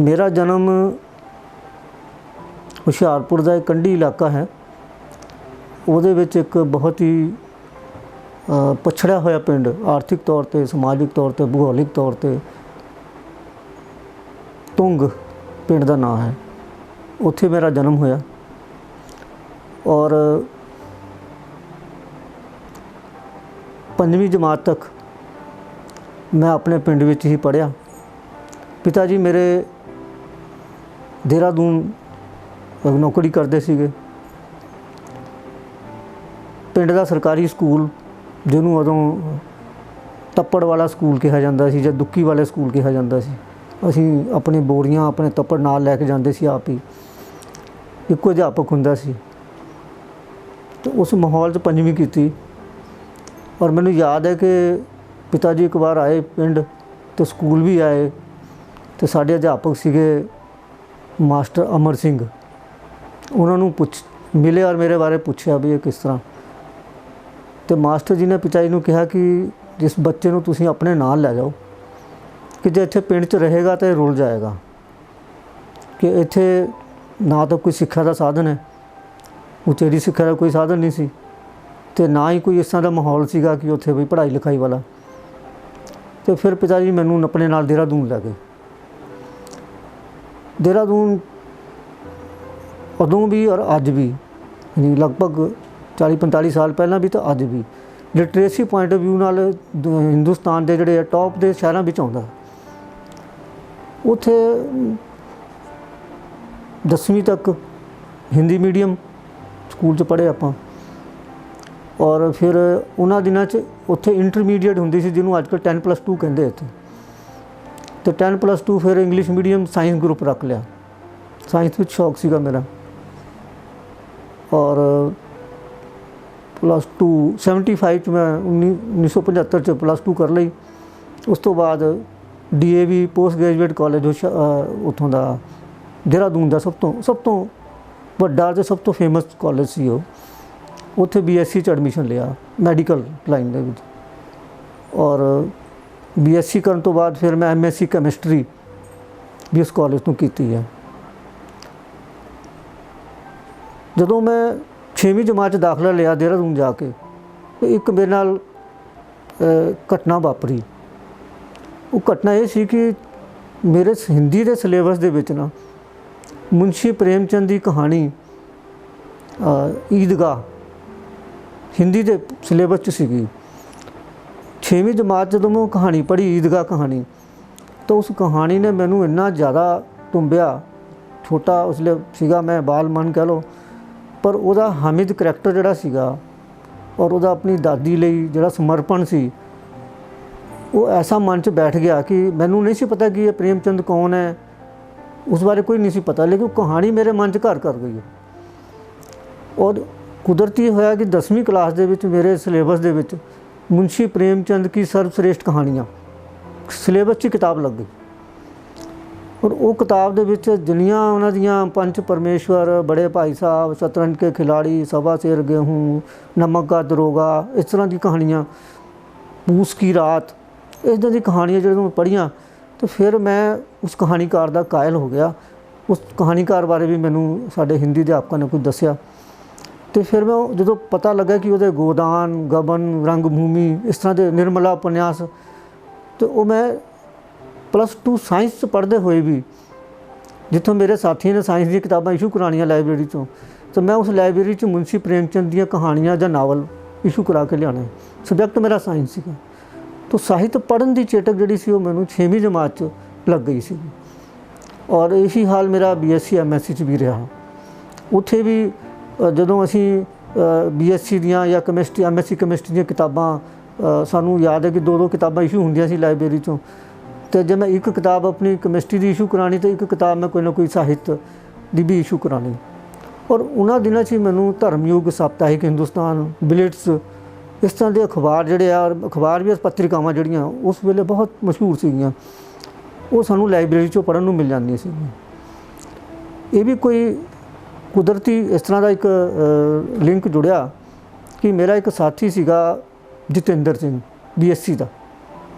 मेरा जन्म ਹੁਸ਼ਿਆਰਪੁਰ ਦਾ ਇੱਕ ਕੰਢੀ ਇਲਾਕਾ ਹੈ। ਉਹਦੇ ਵਿੱਚ ਇੱਕ ਬਹੁਤ ਹੀ ਪਛੜਿਆ ਹੋਇਆ ਪਿੰਡ, ਆਰਥਿਕ ਤੌਰ 'ਤੇ, ਸਮਾਜਿਕ ਤੌਰ 'ਤੇ, ਭੂਗੋਲਿਕ ਤੌਰ 'ਤੇ ਤੁੰਗ ਪਿੰਡ ਦਾ ਨਾਂ ਹੈ। ਉੱਥੇ ਮੇਰਾ ਜਨਮ ਹੋਇਆ ਔਰ 5ਵੀਂ ਜਮਾਤ ਤੱਕ ਮੈਂ ਆਪਣੇ ਪਿੰਡ ਵਿੱਚ ਹੀ ਪੜ੍ਹਿਆ। ਪਿਤਾ ਜੀ ਮੇਰੇ ਦੇਹਰਾਦੂਨ ਨੌਕਰੀ ਕਰਦੇ ਸੀਗੇ। ਪਿੰਡ ਦਾ ਸਰਕਾਰੀ ਸਕੂਲ, ਜਿਹਨੂੰ ਉਦੋਂ ਤੱਪੜ ਵਾਲਾ ਸਕੂਲ ਕਿਹਾ ਜਾਂਦਾ ਸੀ ਜਾਂ ਦੁੱਕੀ ਵਾਲੇ ਸਕੂਲ ਕਿਹਾ ਜਾਂਦਾ ਸੀ, ਅਸੀਂ ਆਪਣੀ ਬੋਰੀਆਂ, ਆਪਣੇ ਤੱਪੜ ਨਾਲ ਲੈ ਕੇ ਜਾਂਦੇ ਸੀ। ਆਪ ਹੀ ਇੱਕੋ ਅਧਿਆਪਕ ਹੁੰਦਾ ਸੀ। ਤੇ ਉਸ ਮਾਹੌਲ 'ਚ 5ਵੀਂ ਕੀਤੀ। ਔਰ ਮੈਨੂੰ ਯਾਦ ਹੈ ਕਿ ਪਿਤਾ ਜੀ ਇੱਕ ਵਾਰ ਆਏ ਪਿੰਡ ਅਤੇ ਸਕੂਲ ਵੀ ਆਏ ਅਤੇ ਸਾਡੇ ਅਧਿਆਪਕ ਸੀਗੇ ਮਾਸਟਰ ਅਮਰ ਸਿੰਘ। ਉਹਨਾਂ ਨੂੰ ਮਿਲੇ ਔਰ ਮੇਰੇ ਬਾਰੇ ਪੁੱਛਿਆ ਵੀ ਇਹ ਕਿਸ ਤਰ੍ਹਾਂ। ਅਤੇ ਮਾਸਟਰ ਜੀ ਨੇ ਪਿਤਾ ਜੀ ਨੂੰ ਕਿਹਾ ਕਿ ਜਿਸ ਬੱਚੇ ਨੂੰ ਤੁਸੀਂ ਆਪਣੇ ਨਾਲ ਲੈ ਜਾਓ, ਕਿ ਜੇ ਇੱਥੇ ਪਿੰਡ 'ਚ ਰਹੇਗਾ ਤਾਂ ਇਹ ਰੁਲ ਜਾਏਗਾ, ਕਿ ਇੱਥੇ ਨਾ ਤਾਂ ਕੋਈ ਸਿੱਖਿਆ ਦਾ ਸਾਧਨ ਹੈ, ਉਚੇਰੀ ਸਿੱਖਿਆ ਦਾ ਕੋਈ ਸਾਧਨ ਨਹੀਂ ਸੀ, ਅਤੇ ਨਾ ਹੀ ਕੋਈ ਇਸ ਤਰ੍ਹਾਂ ਦਾ ਮਾਹੌਲ ਸੀਗਾ ਕਿ ਉੱਥੇ ਵੀ ਪੜ੍ਹਾਈ ਲਿਖਾਈ ਵਾਲਾ। ਅਤੇ ਫਿਰ ਪਿਤਾ ਜੀ ਮੈਨੂੰ ਆਪਣੇ ਨਾਲ ਦੇਹਰਾਦੂਨ ਲੈ ਗਏ। ਦੇਹਰਾਦੂਨ ਉਦੋਂ ਵੀ ਔਰ ਅੱਜ ਵੀ, ਯਾਨੀ ਲਗਭਗ 40-45 ਸਾਲ ਪਹਿਲਾਂ ਵੀ ਤਾਂ ਅੱਜ ਵੀ, ਲਿਟਰੇਸੀ ਪੁਆਇੰਟ ਆਫ ਵਿਊ ਨਾਲ ਹਿੰਦੁਸਤਾਨ ਦੇ ਜਿਹੜੇ ਟੌਪ ਦੇ ਸ਼ਹਿਰਾਂ ਵਿੱਚ ਆਉਂਦਾ। ਉੱਥੇ 10ਵੀਂ ਤੱਕ ਹਿੰਦੀ ਮੀਡੀਅਮ ਸਕੂਲ 'ਚ ਪੜ੍ਹੇ ਆਪਾਂ। ਔਰ ਫਿਰ ਉਹਨਾਂ ਦਿਨਾਂ 'ਚ ਉੱਥੇ ਇੰਟਰਮੀਡੀਏਟ ਹੁੰਦੀ ਸੀ, ਜਿਹਨੂੰ ਅੱਜ ਕੱਲ੍ਹ 10+2 ਕਹਿੰਦੇ ਇੱਥੇ। ਅਤੇ 10+2 ਫਿਰ ਇੰਗਲਿਸ਼ ਮੀਡੀਅਮ ਸਾਇੰਸ ਗਰੁੱਪ ਰੱਖ ਲਿਆ। ਸਾਇੰਸ ਵਿੱਚ ਸ਼ੌਕ ਸੀਗਾ ਮੇਰਾ। ਔਰ +2 75 'ਚ ਮੈਂ 1975 'ਚ +2 ਕਰ ਲਈ। ਉਸ ਤੋਂ ਬਾਅਦ DAV ਪੋਸਟ ਗ੍ਰੈਜੂਏਟ ਕਾਲਜ ਉੱਥੋਂ ਦਾ, ਦੇਹਰਾਦੂਨ ਦਾ ਸਭ ਤੋਂ ਵੱਡਾ ਅਤੇ ਸਭ ਤੋਂ ਫੇਮਸ ਕਾਲਜ ਸੀ ਉਹ। ਉੱਥੇ BSc 'ਚ ਐਡਮਿਸ਼ਨ ਲਿਆ ਮੈਡੀਕਲ ਲਾਈਨ ਦੇ ਵਿੱਚ। ਔਰ BSc ਕਰਨ ਤੋਂ ਬਾਅਦ ਫਿਰ ਮੈਂ MSc ਕੈਮਿਸਟਰੀ ਵੀ ਉਸ ਕਾਲਜ ਤੋਂ ਕੀਤੀ ਹੈ। ਜਦੋਂ ਮੈਂ 6ਵੀਂ ਜਮਾਤ 'ਚ ਦਾਖਲਾ ਲਿਆ ਦੇਹਰਾਦੂਨ ਜਾ ਕੇ, ਇੱਕ ਮੇਰੇ ਨਾਲ ਘਟਨਾ ਵਾਪਰੀ। ਉਹ ਘਟਨਾ ਇਹ ਸੀ ਕਿ ਮੇਰੇ ਹਿੰਦੀ ਦੇ ਸਿਲੇਬਸ ਦੇ ਵਿੱਚ ਨਾ ਮੁਨਸ਼ੀ ਪ੍ਰੇਮ ਚੰਦ ਦੀ ਕਹਾਣੀ ਈਦਗਾਹ ਹਿੰਦੀ ਦੇ ਸਿਲੇਬਸ 'ਚ ਸੀਗੀ। 6ਵੀਂ ਜਮਾਤ ਜਦੋਂ ਮੈਂ ਉਹ ਕਹਾਣੀ ਪੜ੍ਹੀ, ਈਦਗਾਹ ਕਹਾਣੀ, ਤਾਂ ਉਸ ਕਹਾਣੀ ਨੇ ਮੈਨੂੰ ਇੰਨਾ ਜ਼ਿਆਦਾ ਟੁੰਬਿਆ। ਛੋਟਾ ਉਸ ਵੇਲੇ ਸੀਗਾ ਮੈਂ, ਬਾਲ ਮਨ ਕਹਿ ਲਓ, ਪਰ ਉਹਦਾ ਹਾਮਿਦ ਕਰੈਕਟਰ ਜਿਹੜਾ ਸੀਗਾ ਔਰ ਉਹਦਾ ਆਪਣੀ ਦਾਦੀ ਲਈ ਜਿਹੜਾ ਸਮਰਪਣ ਸੀ, ਉਹ ਐਸਾ ਮਨ 'ਚ ਬੈਠ ਗਿਆ ਕਿ ਮੈਨੂੰ ਨਹੀਂ ਸੀ ਪਤਾ ਕਿ ਇਹ ਪ੍ਰੇਮ ਚੰਦ ਕੌਣ ਹੈ, ਉਸ ਬਾਰੇ ਕੋਈ ਨਹੀਂ ਸੀ ਪਤਾ, ਲੇਕਿਨ ਉਹ ਕਹਾਣੀ ਮੇਰੇ ਮਨ 'ਚ ਘਰ ਕਰ ਗਈ। ਔਰ ਕੁਦਰਤੀ ਹੋਇਆ ਕਿ 10ਵੀਂ ਕਲਾਸ ਦੇ ਵਿੱਚ ਮੇਰੇ ਸਿਲੇਬਸ ਦੇ ਵਿੱਚ ਮੁਨਸ਼ੀ ਪ੍ਰੇਮ ਚੰਦ ਕੀ ਸਰਵਸ਼੍ਰੇਸ਼ਠ ਕਹਾਣੀਆਂ ਸਿਲੇਬਸ 'ਚ ਕਿਤਾਬ ਲੱਗ ਗਈ। ਔਰ ਉਹ ਕਿਤਾਬ ਦੇ ਵਿੱਚ ਜਿੰਨੀਆਂ ਉਹਨਾਂ ਦੀਆਂ ਪੰਚ ਪਰਮੇਸ਼ਵਰ, ਬੜੇ ਭਾਈ ਸਾਹਿਬ, ਸ਼ਤਰੰਜ ਕੇ ਖਿਲਾੜੀ, ਸਵਾ शेर गेहूं, नमक का दरोगा, ਇਸ ਤਰ੍ਹਾਂ ਦੀ ਕਹਾਣੀਆਂ, ਪੂਸ ਕੀ ਰਾਤ, ਇੱਦਾਂ ਦੀ ਕਹਾਣੀਆਂ ਜਦੋਂ ਮੈਂ ਪੜ੍ਹੀਆਂ ਤਾਂ ਫਿਰ ਮੈਂ ਉਸ ਕਹਾਣੀਕਾਰ ਦਾ ਕਾਇਲ ਹੋ ਗਿਆ। ਉਸ ਕਹਾਣੀਕਾਰ ਬਾਰੇ ਵੀ ਮੈਨੂੰ ਸਾਡੇ ਹਿੰਦੀ ਅਧਿਆਪਕਾਂ ਨੇ ਕੁਝ ਦੱਸਿਆ। ਅਤੇ ਫਿਰ ਮੈਂ ਜਦੋਂ ਪਤਾ ਲੱਗਾ ਕਿ ਉਹਦੇ ਗੋਦਾਨ, ਗਬਨ, ਰੰਗ ਭੂਮੀ, ਇਸ ਤਰ੍ਹਾਂ ਦੇ ਨਿਰਮਲਾ ਉਪਨਿਆਸ, ਅਤੇ ਉਹ ਮੈਂ +2 ਸਾਇੰਸ 'ਚ ਪੜ੍ਹਦੇ ਹੋਏ ਵੀ, ਜਿੱਥੋਂ ਮੇਰੇ ਸਾਥੀਆਂ ਨੇ ਸਾਇੰਸ ਦੀਆਂ ਕਿਤਾਬਾਂ ਇਸ਼ੂ ਕਰਾਉਣੀਆਂ ਲਾਇਬ੍ਰੇਰੀ 'ਚੋਂ, ਤਾਂ ਮੈਂ ਉਸ ਲਾਇਬ੍ਰੇਰੀ 'ਚ ਮੁਨਸ਼ੀ ਪ੍ਰੇਮ ਚੰਦ ਦੀਆਂ ਕਹਾਣੀਆਂ ਜਾਂ ਨਾਵਲ ਇਸ਼ੂ ਕਰਾ ਕੇ ਲਿਆਉਣੇ। ਸਬਜੈਕਟ ਮੇਰਾ ਸਾਇੰਸ ਸੀਗਾ। ਤਾਂ ਸਾਹਿਤ ਪੜ੍ਹਨ ਦੀ ਚੇਟਕ ਜਿਹੜੀ ਸੀ ਉਹ ਮੈਨੂੰ 6ਵੀਂ ਜਮਾਤ 'ਚ ਲੱਗ ਗਈ ਸੀ। ਔਰ ਇਹੀ ਹਾਲ ਮੇਰਾ BSc MSc 'ਚ ਵੀ ਰਿਹਾ। ਉੱਥੇ ਵੀ ਜਦੋਂ ਅਸੀਂ BSc ਦੀਆਂ ਜਾਂ ਕੈਮਿਸਟਰੀ, MSc ਕੈਮਿਸਟਰੀ ਦੀਆਂ ਕਿਤਾਬਾਂ, ਸਾਨੂੰ ਯਾਦ ਹੈ ਕਿ 2-2 ਕਿਤਾਬਾਂ ਇਸ਼ੂ ਹੁੰਦੀਆਂ ਸੀ ਲਾਇਬ੍ਰੇਰੀ 'ਚੋਂ। ਅਤੇ ਜੇ ਮੈਂ ਇੱਕ ਕਿਤਾਬ ਆਪਣੀ ਕੈਮਿਸਟਰੀ ਦੀ ਇਸ਼ੂ ਕਰਾਉਣੀ ਤਾਂ ਇੱਕ ਕਿਤਾਬ ਮੈਂ ਕੋਈ ਨਾ ਕੋਈ ਸਾਹਿਤ ਦੀ ਵੀ ਇਸ਼ੂ ਕਰਾਉਣੀ। ਔਰ ਉਹਨਾਂ ਦਿਨਾਂ 'ਚ ਹੀ ਮੈਨੂੰ ਧਰਮਯੁਗ, ਸਾਪਤਾਹਿਕ ਹਿੰਦੁਸਤਾਨ, ਬਿਲਿਟਸ, ਇਸ ਤਰ੍ਹਾਂ ਦੇ ਅਖਬਾਰ ਜਿਹੜੇ ਆ, ਅਖਬਾਰ ਵੀ ਪੱਤਰਿਕਾਵਾਂ ਜਿਹੜੀਆਂ ਉਸ ਵੇਲੇ ਬਹੁਤ ਮਸ਼ਹੂਰ ਸੀਗੀਆਂ, ਉਹ ਸਾਨੂੰ ਲਾਇਬ੍ਰੇਰੀ 'ਚੋਂ ਪੜ੍ਹਨ ਨੂੰ ਮਿਲ ਜਾਂਦੀਆਂ ਸੀਗੀਆਂ। ਇਹ ਵੀ ਕੋਈ ਕੁਦਰਤੀ ਇਸ ਤਰ੍ਹਾਂ ਦਾ ਇੱਕ ਲਿੰਕ ਜੁੜਿਆ ਕਿ ਮੇਰਾ ਇੱਕ ਸਾਥੀ ਸੀਗਾ ਜਤਿੰਦਰ ਸਿੰਘ BSc ਦਾ,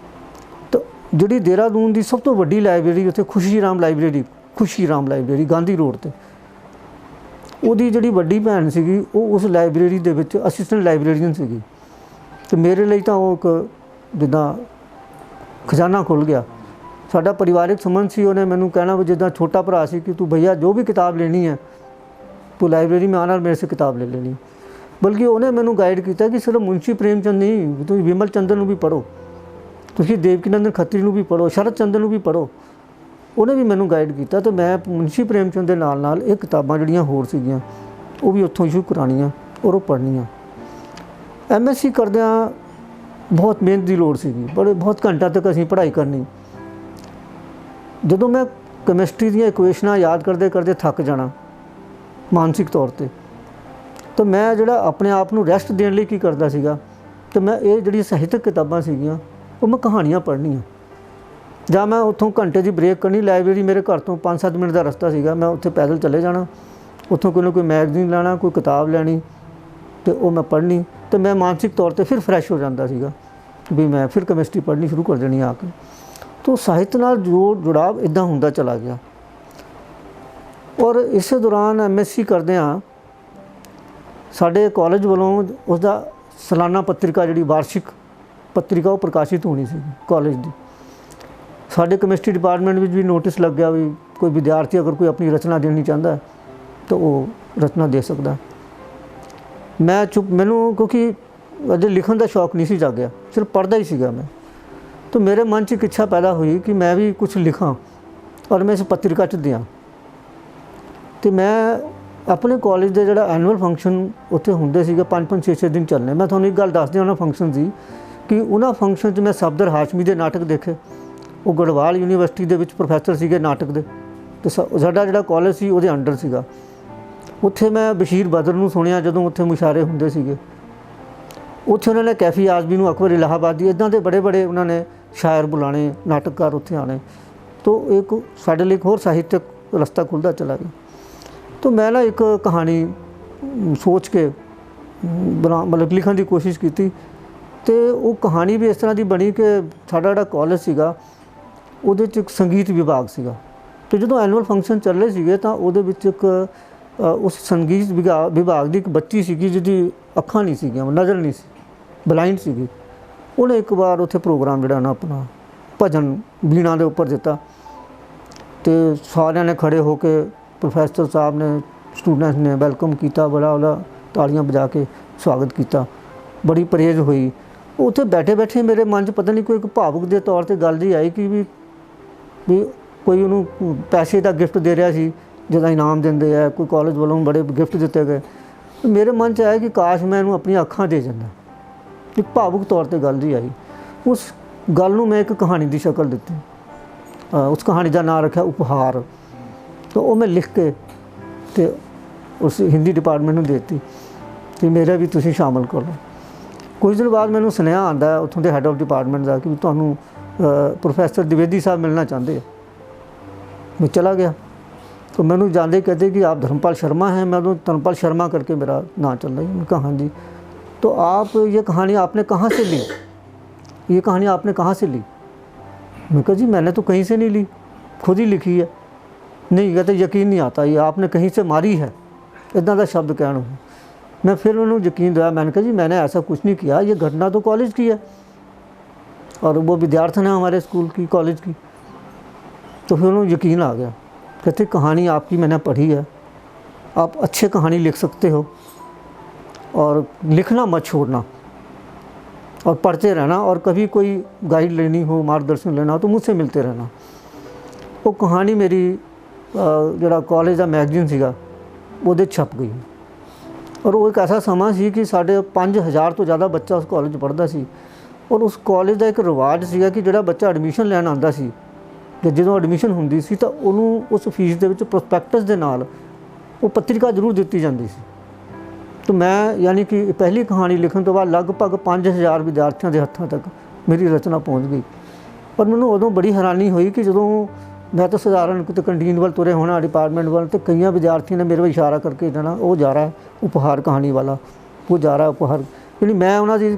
ਤਾਂ ਜਿਹੜੀ ਦੇਹਰਾਦੂਨ ਦੀ ਸਭ ਤੋਂ ਵੱਡੀ ਲਾਇਬ੍ਰੇਰੀ ਉੱਥੇ ਖੁਸ਼ੀ ਰਾਮ ਲਾਇਬ੍ਰੇਰੀ ਗਾਂਧੀ ਰੋਡ 'ਤੇ, ਉਹਦੀ ਜਿਹੜੀ ਵੱਡੀ ਭੈਣ ਸੀਗੀ ਉਹ ਉਸ ਲਾਇਬ੍ਰੇਰੀ ਦੇ ਵਿੱਚ ਅਸਿਸਟੈਂਟ ਲਾਇਬ੍ਰੇਰੀਅਨ ਸੀਗੀ। ਅਤੇ ਮੇਰੇ ਲਈ ਤਾਂ ਉਹ ਇੱਕ ਜਿੱਦਾਂ ਖਜ਼ਾਨਾ ਖੁੱਲ੍ਹ ਗਿਆ। ਸਾਡਾ ਪਰਿਵਾਰਿਕ ਸੰਬੰਧ ਸੀ। ਉਹਨੇ ਮੈਨੂੰ ਕਹਿਣਾ ਵੀ ਜਿੱਦਾਂ ਛੋਟਾ ਭਰਾ ਸੀ ਕਿ ਤੂੰ ਭਈਆ ਜੋ ਵੀ ਕਿਤਾਬ ਲੈਣੀ ਹੈ ਤੂੰ ਲਾइब्रेरी में आना, मेरे से किताब ले लेनी। बल्कि उन्हें मैंने गाइड किया कि सिर्फ मुंशी प्रेमचंद नहीं, तुम विमल चंद्र नूं भी पढ़ो, तुम देवकीनंदन खत्री नूं भी पढ़ो, शरद चंद्र नूं भी पढ़ो। उन्हें भी मैंने गाइड किया। तो मैं मुंशी प्रेमचंद के नाल नाल ये किताबां जिहड़ियां होर सीगियां वो भी उत्थों इशू कराणियां और वो पढ़नियां। MSc करदिआं बहुत मेहनत की लोड़ सीगी, बहुत घंटा तक असीं पढ़ाई करनी। जदों मैं कैमिस्ट्री दीआं इक्वेशनां याद करते करते थक जाना मानसिक तौर पर, तो मैं जिहड़ा अपने आप नूं रैसट देण लई की करदा सीगा, तो मैं ये जिहड़ी साहित्यक किताबां सीगियां वो मैं कहानियां पढ़नियां, जां मैं उत्थों घंटे की ब्रेक करनी। लाइब्रेरी मेरे घर तो 5-7 मिनट का रस्ता सीगा, मैं उत्थे पैदल चले जाना, उत्थों कोई ना कोई मैगजीन लैना, कोई किताब लैनी, तो वो मैं पढ़नी। तो मैं मानसिक तौर पर फिर फ्रैश हो जाता सीगा भी मैं फिर केमिस्ट्री पढ़नी शुरू कर देनी आके। तो साहित्य नाल जो जुड़ाव इदां हुंदा चला गया। और इस दौरान MSc करदिआं साडे कॉलेज वालों उसका सालाना पत्रिका जिहड़ी वार्षिक पत्रिका वो प्रकाशित होनी सी कॉलेज की। साडे केमिस्ट्री डिपार्टमेंट में भी नोटिस लग गया भी कोई विद्यार्थी अगर कोई अपनी रचना देनी चाहता है तो वो रचना दे सकता। मैं चुप, मैनू क्योंकि अजे लिखण का शौक नहीं सी जागया, सिर्फ पढ़ता ही सीगा मैं। तो मेरे मन च एक इच्छा पैदा हुई कि मैं भी कुछ लिखा और मैं इस पत्रिका च दियाँ। तो मैं अपने कॉलेज के जो एनुअल फंक्शन उत्थे हुंदे सीगे 5-5 6-6 दिन चलने। मैं तुहानूं एक गल दस दियां, उन्हां फंक्शन सी कि उन्हां फंक्शन च मैं सफदर हाशमी के नाटक देखे। वो गढ़वाल यूनीवर्सिटी के प्रोफैसर सीगे नाटक के, तो साडा जिहड़ा कॉलेज सी उहदे अंडर सीगा। उत्थे मैं बशीर बदर नूं सुनिया जदों उत्थे मुशारे हुंदे सीगे। उत्थे उन्होंने कैफी आजमी नूं, अकबर इलाहाबादी, इदां दे बड़े बड़े उन्होंने शायर बुलाने, नाटककार उत्थे आने। तो एक साडे लई एक होर साहित्यक रस्ता खुलदा चला गया। तो मैं ना एक कहानी सोच के मतलब लिखण की कोशिश की। तो वो कहानी भी इस तरह की बनी कि साडा जिहड़ा कॉलेज सीगा उहदे च एक संगीत विभाग सीगा। तो जो एनुअल फंक्शन चल रहे सीगे तो उहदे विच एक उस संगीत विभाग की एक बच्ची सीगी जिहदी अखां नहीं सीगियां, नज़र नहीं सी, ब्लाइंड सीगी। उन्हें एक बार उत्थे प्रोग्राम जिहड़ा ना अपना भजन बीणा दे उपर दिता। तो सारियां ने खड़े होके प्रोफैसर साहब ने, स्टूडेंट्स ने वैलकम किया, बड़ा तालियां बजा के स्वागत किया, बड़ी परहेज हुई। उत्थे बैठे बैठे मेरे मन च पता नहीं कोई एक भावुक के तौर पर गल जी आई कि भी कोई उन्होंने पैसे का गिफ्ट दे रहा सी जिदा इनाम देंदे है, कोई कॉलेज वालों बड़े गिफ्ट दिते गए। मेरे मन च आया कि काश मैं इन्हूं अपनी अखां दे जांदा। एक भावुक तौर पर गल जी आई। उस गल नूं मैं एक कहानी की शक्ल दित्ती। उस कहानी का नाम रखा उपहार। तो वो मैं लिख के ते उस हिंदी डिपार्टमेंट में देती कि मेरा भी तुसीं शामिल कर लो। कुछ दिन बाद मैनूं सुनेहा आंदा उत्थों के हैड ऑफ डिपार्टमेंट का कि तुहानूं प्रोफैसर द्विवेदी साहब मिलना चाहते। मैं चला गया। तो मैनूं जांदे कहते कि आप धर्मपाल शर्मा हैं। मैं उन्होंने धर्मपाल शर्मा करके मेरा नाम चल रहा है। मैंने कहा हाँ जी। तो आप ये कहानी आपने कहाँ से ली? ये कहानी आपने कहाँ से ली? मैं कहा जी मैंने तो कहीं से नहीं ली, खुद ही लिखी है। नहीं, कहते यकीन नहीं आता, ये आपने कहीं से मारी है, इतना का शब्द कहना। मैं फिर उन्होंने यकीन दिलाया। मैंने कहा जी मैंने ऐसा कुछ नहीं किया, ये घटना तो कॉलेज की है और वो विद्यार्थी है हमारे स्कूल की, कॉलेज की। तो फिर उन्होंने यकीन आ गया। कहते कहानी आपकी मैंने पढ़ी है, आप अच्छे कहानी लिख सकते हो और लिखना मत छोड़ना और पढ़ते रहना, और कभी कोई गाइड लेनी हो, मार्गदर्शन लेना हो तो मुझसे मिलते रहना। वो कहानी मेरी जिहड़ा कॉलेज का मैगजीन सीगा उहदे छप गई। और वो एक ऐसा समा सी कि साढ़े 5000 तो ज़्यादा बच्चा उस कॉलेज पढ़ता सी। और उस कॉलेज का एक रिवाज सीगा कि जिहड़ा बच्चा एडमिशन लैन आंदा सी, ते जदों एडमिशन हुंदी सी तां उहनूं उस फीस दे विच प्रोस्पैक्टस दे नाल ਉਹ ਪੱਤਰਿਕਾ ਜ਼ਰੂਰ ਦਿੱਤੀ ਜਾਂਦੀ ਸੀ। तो मैं यानी कि पहली कहानी लिखने तो बाद लगभग 5000 विद्यार्थियों के हत्थों तक मेरी रचना पहुँच गई। पर मैंने उदों बड़ी हैरानी हुई कि जो मैं तो साधारण कितने कंटीन वाल तुरे होना डिपार्टमेंट वाल, तो कई विद्यार्थियों ने मेरे को इशारा करके देना वो जा रहा है उपहार कहानी वाला, वो जा रहा है उपहार, यानी मैं उन्होंने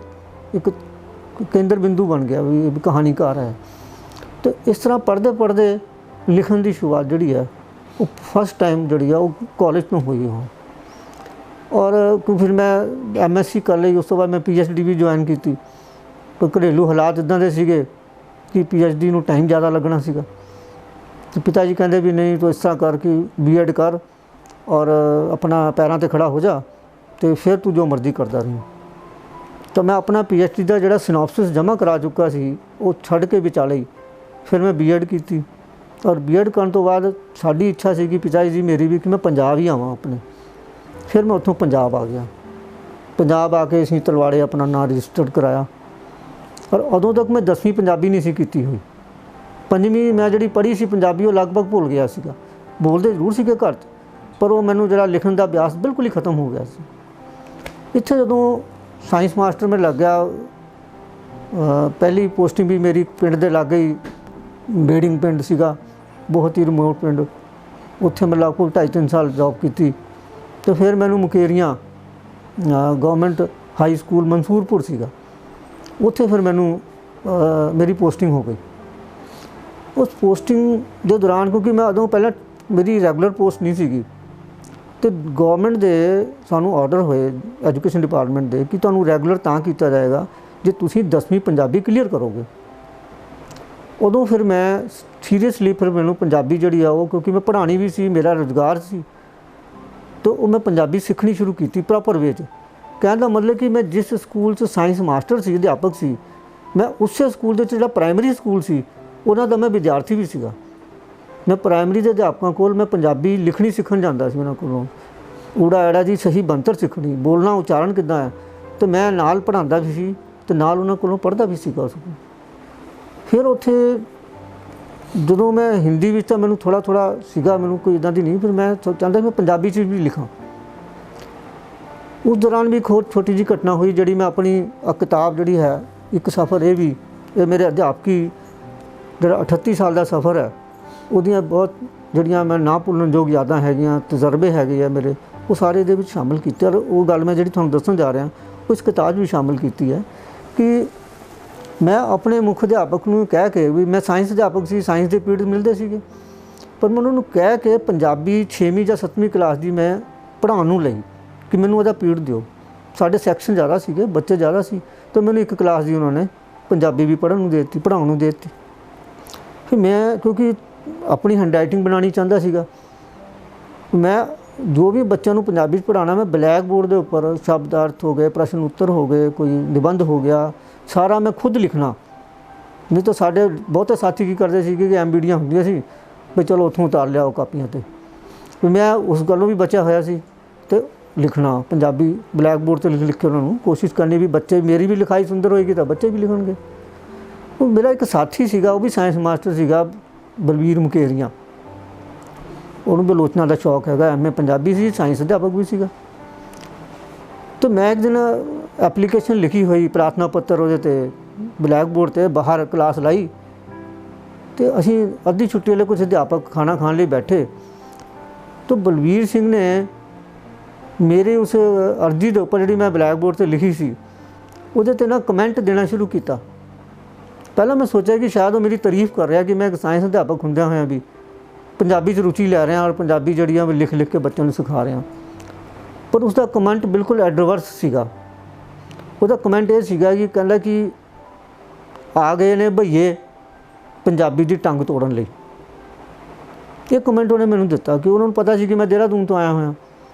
एक केंद्र बिंदु बन गया भी कहानीकार है। तो इस तरह पढ़ते पढ़ते लिखण की शुरुआत जी है वो फस्ट टाइम जी है वो कॉलेज तो हुई हो। और फिर मैं MSc कर ली, उस तो बाद मैं PhD भी ज्वाइन की। तो घरेलू हालात इदां दे सीगे कि PhD नूं टाइम ज़्यादा लगना सीगा। तो पिता जी कहते भी नहीं तो इस तरह कर कि B.Ed कर और अपना पैरों ते खड़ा हो जा, तो फिर तू जो मर्जी करता रही। तो मैं अपना PhD का जिहड़ा सिनॉप्सिस जमा करा चुका सी वो छड्ड के विचाले ही फिर मैं B.Ed की। और B.Ed करन तो बाद साडी इच्छा सी कि पिता जी मेरी भी कि मैं पंजाब ही आवां अपने। फिर मैं उत्थों पंजाब आ गया। पंजाब आके असीं तलवाड़े अपना नाम रजिस्टर्ड कराया। और उदों तक मैं 10वीं पंजाबी नहीं सी कीती हुई। 5वीं मैं जिहड़ी पढ़ी सी पंजाबी वो लगभग भुल गया सीगा, बोलते जरूर सीगे घर च, पर वो मैनूं जिहड़ा लिखण दा अभ्यास बिल्कुल ही खत्म हो गया सी। इत्थे जदों साइंस मास्टर में लग गया, पहली पोस्टिंग भी मेरी पिंड दे लागे ही बेड़िंग पिंड सीगा, बहुत ही रिमोट पिंड, उत्थे मैं लगभग 2.5-3 साल जॉब की। तो फिर मैनू Mukerian government high school Mansurpur सीगा, उत्थे फिर मैनू मेरी पोस्टिंग हो गई। उस पोस्टिंग के दौरान क्योंकि मैं उदों पहले मेरी रैगूलर पोस्ट नहीं सीगी, तो गवर्नमेंट दे सानू ऑर्डर होए एजुकेशन डिपार्टमेंट दे कि तुहानू रैगूलर तां कीता जाएगा जे तुसीं 10वीं पंजाबी क्लीयर करोगे। उदों फिर मैं सीरीयसली फिर मैनू पंजाबी जिहड़ी आ वो, क्योंकि मैं पढ़ानी भी सी, मेरा रोजगार सी, तो वो मैं पंजाबी सीखनी शुरू की प्रॉपर वे च। कहने का मतलब कि मैं जिस स्कूल च साइंस मास्टर सी, अध्यापक सी, मैं उस स्कूल दे जिहड़ा प्राइमरी स्कूल सी उन्हां दा मैं विद्यार्थी भी सीगा। मैं प्राइमरी के अध्यापकों कोल मैं पंजाबी लिखनी सीखण जांदा सी, उन्हां कोलों ऊड़ा ऐड़ा जी सही बनतर सीखनी, बोलना उच्चारण किद्दां है, तो मैं नाल पढ़ांदा भी सी ते नाल उन्हां कोलों पढ़दा भी सीगा उस कोल। फिर उत्थे ਜਦੋਂ मैं हिंदी ਵਿੱਚ ਤਾਂ ਮੈਨੂੰ थोड़ा ਸੀਗਾ, ਮੈਨੂੰ ਕੋਈ इदां दी नहीं, फिर मैं चाहता मैं पंजाबी च भी लिखां। उस दौरान भी एक होर छोटी जी घटना हुई जिहड़ी मैं अपनी किताब जिहड़ी है एक सफ़र ये मेरे अध्यापकी जिहड़ा 38 साल का सफ़र है ਉਹਦੀਆਂ बहुत ਜਿਹੜੀਆਂ मैं ना भुੱਲਣਯੋਗ यादां हैगियां, तजर्बे हैगे आ मेरे, वो सारे ਇਹਦੇ ਵਿੱਚ शामिल कीते। और वो गल मैं ਜਿਹੜੀ ਤੁਹਾਨੂੰ ਦੱਸਣ जा रहा वो इस किताब भी शामिल की है कि मैं अपने मुख अध्यापक नूं कह के भी मैं साइंस अध्यापक सी, साइंस के पीरियड मिलते सीगे, पर मैं उन्होंने कह के पंजाबी 6वीं या 7वीं क्लास की मैं पढ़ाउण नूं लई कि मैनूं उहदा पीरियड दिओ। साडे सैक्शन ज़्यादा सीगे, बच्चे ज़्यादा सी, तो मैनूं एक क्लास की उन्होंने पंजाबी भी पढ़न नूं दे दित्ती, पढ़ाउण नूं दे दित्ती। फिर मैं क्योंकि अपनी हैंडराइटिंग बनानी चाहता सीगा, मैं जो भी बच्चों को पंजाबी पढ़ाना मैं ब्लैक बोर्ड के उपर शब्द अर्थ हो गए, प्रश्न उत्तर हो गए, कोई निबंध हो गया, सारा मैं खुद लिखना। नहीं तो साढ़े बहुते साथी की करते थे कि MBDयां होंदियां सी भी चलो उत्थों उतार लियाओ कापियां ते, मैं उस गलों भी बचा होया सी ते लिखना पंजाबी ब्लैक बोर्ड ते लिख के उन्होंने कोशिश करनी भी बच्चे मेरी भी लिखाई सुंदर होएगी तो बच्चे भी लिखणगे। वो मेरा एक साथी सीगा, वो भी साइंस मास्टर सीगा, बलवीर मुकेरियां, उन्होंने बलोचना का शौक है, MA पंजाबी सी, साइंस अध्यापक भी सीगा। तो मैं एक दिन एप्लीकेशन लिखी हुई प्रार्थना पत्र वो ब्लैक बोर्ड से बाहर क्लास लाई, तो असी अद्धी छुट्टी वाले कुछ अध्यापक खाना खाने लिए बैठे, तो बलवीर सिंह ने मेरे उस अर्जी के उपर जी मैं ब्लैक बोर्ड से लिखी सी वो ना कमेंट देना शुरू किया। पहला मैं सोचा कि शायद वो मेरी तारीफ कर रहा कि मैं एक साइंस अध्यापक होंदे होया भी पंजाबी च रुचि लै रहा और पंजाबी जड़ियाँ लिख लिख के बच्चों को सिखा रहा, पर उसका कमेंट बिल्कुल एडवर्स सीगा। उसका कमेंट ये सीगा कि कहता कि आ गए ने भईए पंजाबी की टंग तोड़न लई। ये कमेंट उन्हें मैनूं दिता कि उन्होंने पता सी कि मैं देहरादून तो आया होया,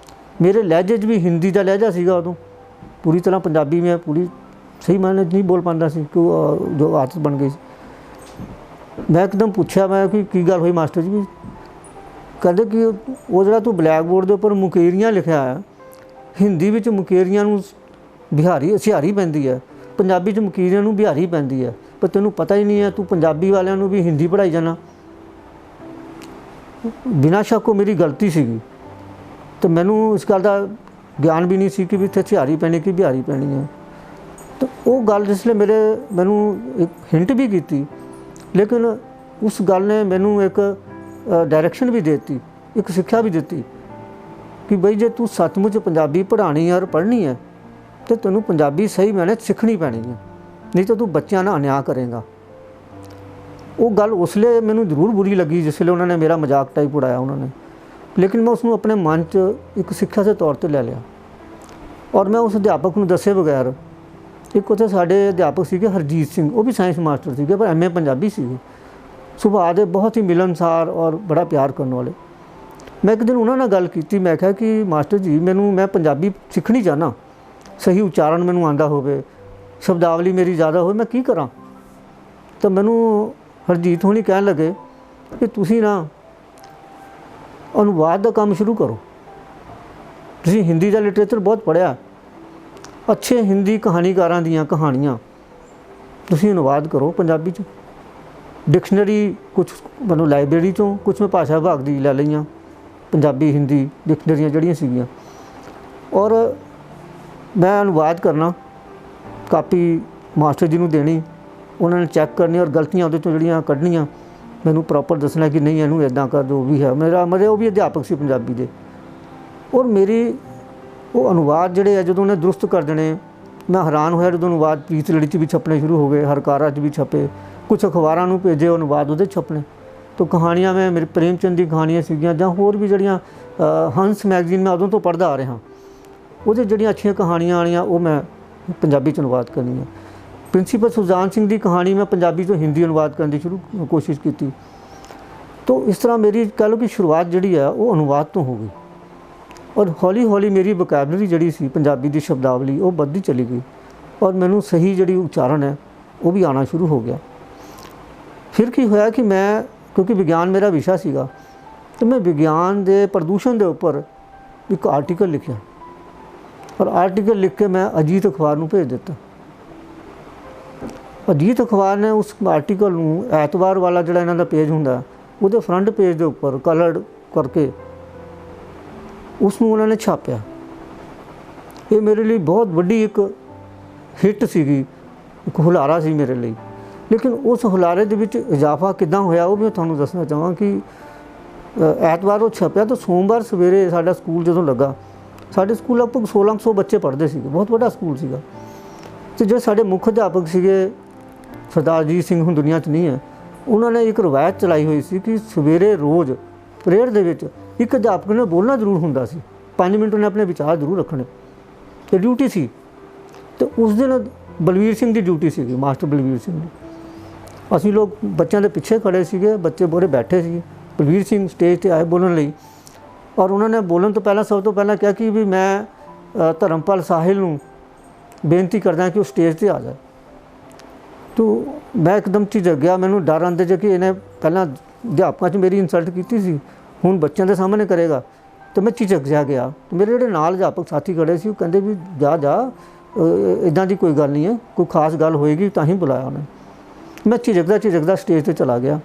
मेरे लहजे च भी हिंदी का लहजा सीगा, उदों पूरी तरह पंजाबी में पूरी सही मायने नहीं बोल पाता सी, कि जो आदत बन गई। मैं एकदम पूछा मैं कि की गल हुई मास्टर जी, भी कहते कि वो जो तू ब्लैक बोर्ड के उपर मुकेरियां लिखा है, हिंदी में मुकेरियां नूं बिहारी सिहारी पैंदी है, पंजाबी च मुकेरियां नूं बिहारी पैंदी है, पर तेनों पता ही नहीं है, तू पंजाबी वालियां नूं भी हिंदी पढ़ाई जाना। बिना शक वो मेरी गलती सीगी, ਤੇ ਮੈਨੂੰ ਇਸ ਗੱਲ ਦਾ ਗਿਆਨ ਵੀ ਨਹੀਂ ਸੀ ਕਿ ਵੀ ਇੱਥੇ ਝਾਰੀ ਪੈਣੀ ਕਿ ਬਿਹਾਰੀ ਪੈਣੀ ਹੈ। ਤਾਂ ਉਹ ਗੱਲ ਜਿਸ ਲਈ ਮੈਨੂੰ ਇੱਕ ਹਿੰਟ ਵੀ ਕੀਤੀ, ਲੇਕਿਨ ਉਸ ਗੱਲ ਨੇ ਮੈਨੂੰ ਇੱਕ ਡਾਇਰੈਕਸ਼ਨ ਵੀ ਦੇ ਦਿੱਤੀ, ਇੱਕ ਸਿੱਖਿਆ ਵੀ ਦਿੱਤੀ ਕਿ ਬਈ ਜੇ ਤੂੰ ਸੱਚਮੁੱਚ ਪੰਜਾਬੀ ਪੜ੍ਹਾਉਣੀ ਹੈ ਔਰ ਪੜ੍ਹਨੀ ਹੈ ਤੇ ਤੈਨੂੰ ਪੰਜਾਬੀ ਸਹੀ ਮਾਇਨੇ ਸਿੱਖਣੀ ਪੈਣੀ ਹੈ, ਨਹੀਂ ਤਾਂ ਤੂੰ ਬੱਚਿਆਂ ਨਾਲ ਅਨਿਆਂ ਕਰੇਗਾ। ਉਹ ਗੱਲ ਉਸ ਲਈ ਮੈਨੂੰ ਜ਼ਰੂਰ ਬੁਰੀ ਲੱਗੀ ਜਿਸ ਵੇਲੇ ਉਹਨਾਂ ਨੇ ਮੇਰਾ ਮਜ਼ਾਕ ਟਾਈਪ ਉਡਾਇਆ ਉਹਨਾਂ ਨੇ, ਲੇਕਿਨ ਮੈਂ ਉਸ ਨੂੰ ਆਪਣੇ ਮਨ 'ਚ ਇੱਕ ਸਿੱਖਿਆ ਦੇ ਤੌਰ 'ਤੇ ਲੈ ਲਿਆ। ਔਰ ਮੈਂ ਉਸ ਅਧਿਆਪਕ ਨੂੰ ਦੱਸੇ ਬਗੈਰ, ਇੱਕ ਉੱਥੇ ਸਾਡੇ ਅਧਿਆਪਕ ਸੀਗੇ ਹਰਜੀਤ ਸਿੰਘ, ਉਹ ਵੀ ਸਾਇੰਸ ਮਾਸਟਰ ਸੀਗੇ ਪਰ ਐਮਏ ਪੰਜਾਬੀ ਸੀਗੇ, ਸੁਭਾਅ ਦੇ ਬਹੁਤ ਹੀ ਮਿਲਨਸਾਰ ਔਰ ਬੜਾ ਪਿਆਰ ਕਰਨ ਵਾਲੇ। ਮੈਂ ਇੱਕ ਦਿਨ ਉਹਨਾਂ ਨਾਲ ਗੱਲ ਕੀਤੀ, ਮੈਂ ਕਿਹਾ ਕਿ ਮਾਸਟਰ ਜੀ ਮੈਂ ਪੰਜਾਬੀ ਸਿੱਖਣੀ ਚਾਹੁੰਦਾ, ਸਹੀ ਉਚਾਰਨ ਮੈਨੂੰ ਆਉਂਦਾ ਹੋਵੇ, ਸ਼ਬਦਾਵਲੀ ਮੇਰੀ ਜ਼ਿਆਦਾ ਹੋਵੇ, ਮੈਂ ਕੀ ਕਰਾਂ? ਤਾਂ ਮੈਨੂੰ ਹਰਜੀਤ ਹੋਣੀ ਕਹਿਣ ਲੱਗੇ ਕਿ ਤੁਸੀਂ ਨਾ ਅਨੁਵਾਦ ਦਾ ਕੰਮ ਸ਼ੁਰੂ ਕਰੋ। ਤੁਸੀਂ ਹਿੰਦੀ ਦਾ ਲਿਟਰੇਚਰ ਬਹੁਤ ਪੜ੍ਹਿਆ, ਅੱਛੇ ਹਿੰਦੀ ਕਹਾਣੀਕਾਰਾਂ ਦੀਆਂ ਕਹਾਣੀਆਂ ਤੁਸੀਂ ਅਨੁਵਾਦ ਕਰੋ ਪੰਜਾਬੀ 'ਚ। ਡਿਕਸ਼ਨਰੀ ਕੁਛ ਮੈਨੂੰ ਲਾਇਬ੍ਰੇਰੀ 'ਚੋਂ, ਕੁਛ ਮੈਂ ਭਾਸ਼ਾ ਵਿਭਾਗ ਦੀ ਲੈ ਲਈਆਂ, ਪੰਜਾਬੀ ਹਿੰਦੀ ਡਿਕਸ਼ਨਰੀਆਂ ਜਿਹੜੀਆਂ ਸੀਗੀਆਂ, ਔਰ ਮੈਂ ਅਨੁਵਾਦ ਕਰਨਾ, ਕਾਪੀ ਮਾਸਟਰ ਜੀ ਨੂੰ ਦੇਣੀ, ਉਹਨਾਂ ਨੇ ਚੈੱਕ ਕਰਨੀ ਔਰ ਗਲਤੀਆਂ ਉਹਦੇ 'ਚੋਂ ਜਿਹੜੀਆਂ ਕੱਢਣੀਆਂ, ਮੈਨੂੰ ਪ੍ਰੋਪਰ ਦੱਸਣਾ ਕਿ ਨਹੀਂ ਇਹਨੂੰ ਇੱਦਾਂ ਕਰ, ਜੋ ਵੀ ਹੈ। ਮੇਰੇ ਉਹ ਵੀ ਅਧਿਆਪਕ ਸੀ ਪੰਜਾਬੀ ਦੇ, ਔਰ ਮੇਰੀ ਉਹ ਅਨੁਵਾਦ ਜਿਹੜੇ ਆ ਜਦੋਂ ਉਹਨੇ ਦਰੁਸਤ ਕਰ ਦੇਣੇ, ਮੈਂ ਹੈਰਾਨ ਹੋਇਆ ਜਦੋਂ ਅਨੁਵਾਦ ਪ੍ਰੀਤ ਲੜੀ 'ਚ ਵੀ ਛਪਣੇ ਸ਼ੁਰੂ ਹੋ ਗਏ, ਹਰਕਾਰਾ 'ਚ ਵੀ ਛਪੇ, ਕੁਛ ਅਖਬਾਰਾਂ ਨੂੰ ਭੇਜੇ ਅਨੁਵਾਦ ਉਹਦੇ ਛਪਣੇ। ਤਾਂ ਕਹਾਣੀਆਂ ਮੈਂ ਮੇਰੇ ਪ੍ਰੇਮ ਚੰਦ ਦੀ ਕਹਾਣੀਆਂ ਸੀਗੀਆਂ ਜਾਂ ਹੋਰ ਵੀ ਜਿਹੜੀਆਂ ਹੰਸ ਮੈਗਜ਼ੀਨ ਮੈਂ ਉਦੋਂ ਤੋਂ ਪੜ੍ਹਦਾ ਆ ਰਿਹਾ, ਉਹਦੇ ਜਿਹੜੀਆਂ ਅੱਛੀਆਂ ਕਹਾਣੀਆਂ ਆਣੀਆਂ ਉਹ ਮੈਂ ਪੰਜਾਬੀ 'ਚ ਅਨੁਵਾਦ ਕਰਨੀਆਂ। ਪ੍ਰਿੰਸੀਪਲ ਸੁਜਾਨ ਸਿੰਘ ਦੀ ਕਹਾਣੀ ਮੈਂ ਪੰਜਾਬੀ ਤੋਂ ਹਿੰਦੀ ਅਨੁਵਾਦ ਕਰਨ ਦੀ ਕੋਸ਼ਿਸ਼ ਕੀਤੀ। ਤਾਂ ਇਸ ਤਰ੍ਹਾਂ ਮੇਰੀ ਕਹਿ ਲਓ ਕਿ ਸ਼ੁਰੂਆਤ ਜਿਹੜੀ ਆ ਉਹ ਅਨੁਵਾਦ ਤੋਂ ਹੋ ਗਈ, ਔਰ ਹੌਲੀ ਹੌਲੀ ਮੇਰੀ ਵੋਕੈਬਲਰੀ ਜਿਹੜੀ ਸੀ ਪੰਜਾਬੀ ਦੀ ਸ਼ਬਦਾਵਲੀ ਉਹ ਵੱਧਦੀ ਚਲੀ ਗਈ, ਔਰ ਮੈਨੂੰ ਸਹੀ ਜਿਹੜੀ ਉਚਾਰਨ ਹੈ ਉਹ ਵੀ ਆਉਣਾ ਸ਼ੁਰੂ ਹੋ ਗਿਆ। ਫਿਰ ਕੀ ਹੋਇਆ ਕਿ ਮੈਂ, ਕਿਉਂਕਿ ਵਿਗਿਆਨ ਮੇਰਾ ਵਿਸ਼ਾ ਸੀਗਾ, ਅਤੇ ਮੈਂ ਵਿਗਿਆਨ ਦੇ ਪ੍ਰਦੂਸ਼ਣ ਦੇ ਉੱਪਰ ਇੱਕ ਆਰਟੀਕਲ ਲਿਖਿਆ, ਔਰ ਆਰਟੀਕਲ ਲਿਖ ਕੇ ਮੈਂ ਅਜੀਤ ਅਖਬਾਰ ਨੂੰ ਭੇਜ ਦਿੱਤਾ। ਅਜੀਤ ਅਖਬਾਰ ਨੇ ਉਸ ਆਰਟੀਕਲ ਨੂੰ, ਐਤਵਾਰ ਵਾਲਾ ਜਿਹੜਾ ਇਹਨਾਂ ਦਾ ਪੇਜ ਹੁੰਦਾ, ਉਹਦੇ ਫਰੰਟ ਪੇਜ ਦੇ ਉੱਪਰ ਕਲਰਡ ਕਰਕੇ ਉਸ ਨੂੰ ਉਹਨਾਂ ਨੇ ਛਾਪਿਆ। ਇਹ ਮੇਰੇ ਲਈ ਬਹੁਤ ਵੱਡੀ ਇੱਕ ਹਿੱਟ ਸੀਗੀ, ਇੱਕ ਹੁਲਾਰਾ ਸੀ ਮੇਰੇ ਲਈ। ਲੇਕਿਨ ਉਸ ਹੁਲਾਰੇ ਦੇ ਵਿੱਚ ਇਜ਼ਾਫਾ ਕਿੱਦਾਂ ਹੋਇਆ ਉਹ ਵੀ ਮੈਂ ਤੁਹਾਨੂੰ ਦੱਸਣਾ ਚਾਹਾਂ ਕਿ ਐਤਵਾਰ ਉਹ ਛਪਿਆ ਤਾਂ ਸੋਮਵਾਰ ਸਵੇਰੇ ਸਾਡਾ ਸਕੂਲ ਜਦੋਂ ਲੱਗਾ, ਸਾਡੇ ਸਕੂਲ ਲਗਭਗ 1600 ਬੱਚੇ ਪੜ੍ਹਦੇ ਸੀਗੇ, ਬਹੁਤ ਵੱਡਾ ਸਕੂਲ ਸੀਗਾ। ਅਤੇ ਜਿਹੜੇ ਸਾਡੇ ਮੁੱਖ ਅਧਿਆਪਕ ਸੀਗੇ ਸਰਦਾਰ ਅਜੀਤ ਸਿੰਘ, ਹੁਣ ਦੁਨੀਆ 'ਚ ਨਹੀਂ ਹੈ, ਉਹਨਾਂ ਨੇ ਇੱਕ ਰਵਾਇਤ ਚਲਾਈ ਹੋਈ ਸੀ ਕਿ ਸਵੇਰੇ ਰੋਜ਼ ਪ੍ਰੇਅਰ ਦੇ ਵਿੱਚ ਇੱਕ ਅਧਿਆਪਕ ਨੇ ਬੋਲਣਾ ਜ਼ਰੂਰ ਹੁੰਦਾ ਸੀ, 5 ਮਿੰਟ ਉਹਨੇ ਆਪਣੇ ਵਿਚਾਰ ਜ਼ਰੂਰ ਰੱਖਣੇ, ਅਤੇ ਡਿਊਟੀ ਸੀ। ਅਤੇ ਉਸ ਦਿਨ ਬਲਵੀਰ ਸਿੰਘ ਦੀ ਡਿਊਟੀ ਸੀਗੀ, ਮਾਸਟਰ ਬਲਵੀਰ ਸਿੰਘ ਦੀ। ਅਸੀਂ ਲੋਕ ਬੱਚਿਆਂ ਦੇ ਪਿੱਛੇ ਖੜ੍ਹੇ ਸੀਗੇ, ਬੱਚੇ ਬੋਰੇ ਬੈਠੇ ਸੀ। ਬਲਵੀਰ ਸਿੰਘ ਸਟੇਜ 'ਤੇ ਆਏ ਬੋਲਣ ਲਈ, ਔਰ ਉਹਨਾਂ ਨੇ ਬੋਲਣ ਤੋਂ ਪਹਿਲਾਂ ਸਭ ਤੋਂ ਪਹਿਲਾਂ ਕਿਹਾ ਕਿ ਵੀ ਮੈਂ ਧਰਮਪਾਲ ਸਾਹਿਲ ਨੂੰ ਬੇਨਤੀ ਕਰਦਾ ਕਿ ਉਹ ਸਟੇਜ 'ਤੇ ਆ ਜਾਏ। ਤੋ ਮੈਂ ਇੱਕਦਮ ਝਿਜਕ ਗਿਆ, ਮੈਨੂੰ ਡਰ ਆਉਂਦੇ ਜੇ ਕਿ ਇਹਨੇ ਪਹਿਲਾਂ ਅਧਿਆਪਕਾਂ 'ਚ ਮੇਰੀ ਇਨਸਲਟ ਕੀਤੀ ਸੀ, ਹੁਣ ਬੱਚਿਆਂ ਦੇ ਸਾਹਮਣੇ ਕਰੇਗਾ। ਤਾਂ ਮੈਂ ਝਿਜਕ ਜਾ ਗਿਆ। ਮੇਰੇ ਜਿਹੜੇ ਨਾਲ ਅਧਿਆਪਕ ਸਾਥੀ ਖੜ੍ਹੇ ਸੀ ਉਹ ਕਹਿੰਦੇ ਵੀ ਜਾ ਇੱਦਾਂ ਦੀ ਕੋਈ ਗੱਲ ਨਹੀਂ ਹੈ, ਕੋਈ ਖਾਸ ਗੱਲ ਹੋਏਗੀ ਤਾਂ ਹੀ ਬੁਲਾਇਆ ਉਹਨੇ। ਮੈਂ ਝਿਜਕਦਾ ਸਟੇਜ 'ਤੇ ਚਲਾ ਗਿਆ,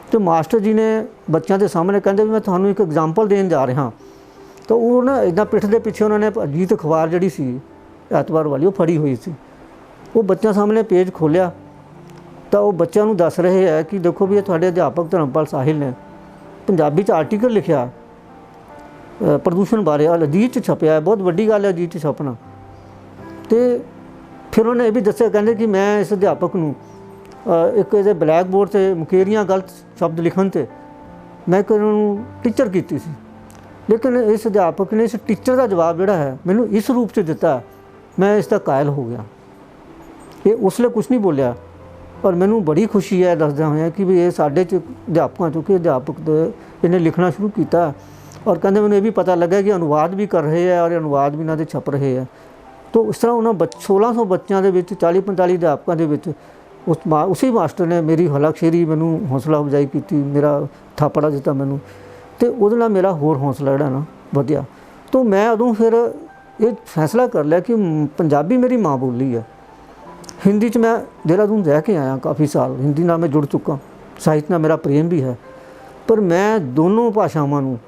ਅਤੇ ਮਾਸਟਰ ਜੀ ਨੇ ਬੱਚਿਆਂ ਦੇ ਸਾਹਮਣੇ ਕਹਿੰਦੇ ਵੀ ਮੈਂ ਤੁਹਾਨੂੰ ਇੱਕ ਐਗਜ਼ਾਮਪਲ ਦੇਣ ਜਾ ਰਿਹਾ। ਤਾਂ ਉਹ ਨਾ ਇੱਦਾਂ ਪਿੱਠ ਦੇ ਪਿੱਛੇ ਉਹਨਾਂ ਨੇ ਅਜੀਤ ਅਖਬਾਰ ਜਿਹੜੀ ਸੀ ਐਤਵਾਰ ਵਾਲੀ ਉਹ ਫੜੀ ਹੋਈ ਸੀ, ਉਹ ਬੱਚਿਆਂ ਸਾਹਮਣੇ ਪੇਜ ਖੋਲ੍ਹਿਆ ਤਾਂ ਉਹ ਬੱਚਿਆਂ ਨੂੰ ਦੱਸ ਰਹੇ ਹੈ ਕਿ ਦੇਖੋ ਵੀ ਇਹ ਤੁਹਾਡੇ ਅਧਿਆਪਕ ਧਰਮਪਾਲ ਸਾਹਿਲ ਨੇ ਪੰਜਾਬੀ 'ਚ ਆਰਟੀਕਲ ਲਿਖਿਆ ਪ੍ਰਦੂਸ਼ਣ ਬਾਰੇ, ਅਜੀਤ 'ਚ ਛਪਿਆ ਹੈ, ਬਹੁਤ ਵੱਡੀ ਗੱਲ ਹੈ ਅਜੀਤ 'ਚ ਛਪਣਾ। ਅਤੇ ਫਿਰ ਉਹਨੇ ਇਹ ਵੀ ਦੱਸਿਆ, ਕਹਿੰਦੇ ਕਿ ਮੈਂ ਇਸ ਅਧਿਆਪਕ ਨੂੰ ਇੱਕ ਇਹਦੇ ਬਲੈਕ ਬੋਰਡ 'ਤੇ ਮੁਕੇਰੀਆਂ ਗਲਤ ਸ਼ਬਦ ਲਿਖਣ 'ਤੇ ਮੈਂ ਇੱਕ ਉਹਨਾਂ ਨੂੰ ਟੀਚਰ ਕੀਤੀ ਸੀ, ਲੇਕਿਨ ਇਸ ਅਧਿਆਪਕ ਨੇ ਇਸ ਟੀਚਰ ਦਾ ਜਵਾਬ ਜਿਹੜਾ ਹੈ ਮੈਨੂੰ ਇਸ ਰੂਪ 'ਚ ਦਿੱਤਾ, ਮੈਂ ਇਸ ਦਾ ਕਾਇਲ ਹੋ ਗਿਆ। ਇਹ ਉਸ ਲਈ ਕੁਛ ਨਹੀਂ ਬੋਲਿਆ, ਪਰ ਮੈਨੂੰ ਬੜੀ ਖੁਸ਼ੀ ਹੈ ਦੱਸਦਿਆਂ ਹੋਇਆ ਕਿ ਵੀ ਇਹ ਸਾਡੇ 'ਚ ਅਧਿਆਪਕਾਂ 'ਚੋਂ ਕਿ ਅਧਿਆਪਕ ਦੇ ਇਹਨੇ ਲਿਖਣਾ ਸ਼ੁਰੂ ਕੀਤਾ। ਔਰ ਕਹਿੰਦੇ ਮੈਨੂੰ ਇਹ ਵੀ ਪਤਾ ਲੱਗਾ ਕਿ ਅਨੁਵਾਦ ਵੀ ਕਰ ਰਹੇ ਹੈ ਔਰ ਅਨੁਵਾਦ ਵੀ ਇਹਨਾਂ ਦੇ ਛਪ ਰਹੇ ਹੈ। ਤਾਂ ਇਸ ਤਰ੍ਹਾਂ ਉਹਨਾਂ 1600 ਬੱਚਿਆਂ ਦੇ ਵਿੱਚ 40-45 ਅਧਿਆਪਕਾਂ ਦੇ ਵਿੱਚ ਉਸੇ ਮਾਸਟਰ ਨੇ ਮੇਰੀ ਹਲਾਕਸ਼ੇਰੀ ਮੈਨੂੰ ਹੌਸਲਾ ਅਫਜ਼ਾਈ ਕੀਤੀ, ਮੇਰਾ ਥਾਪੜਾ ਦਿੱਤਾ ਮੈਨੂੰ, ਅਤੇ ਉਹਦੇ ਨਾਲ ਮੇਰਾ ਹੋਰ ਹੌਸਲਾ ਜਿਹੜਾ ਨਾ ਵਧਿਆ। ਤਾਂ ਮੈਂ ਉਦੋਂ ਫਿਰ ਇਹ ਫੈਸਲਾ ਕਰ ਲਿਆ ਕਿ ਪੰਜਾਬੀ ਮੇਰੀ ਮਾਂ ਬੋਲੀ ਹੈ। ਹਿੰਦੀ 'ਚ ਮੈਂ ਦੇਹਰਾਦੂਨ ਰਹਿ ਕੇ ਆਇਆ ਕਾਫੀ ਸਾਲ, ਹਿੰਦੀ ਨਾਲ ਮੈਂ ਜੁੜ ਚੁੱਕਾ, ਸਾਹਿਤ ਨਾਲ ਮੇਰਾ ਪ੍ਰੇਮ ਵੀ ਹੈ, ਪਰ ਮੈਂ ਦੋਨੋਂ ਭਾਸ਼ਾਵਾਂ ਨੂੰ,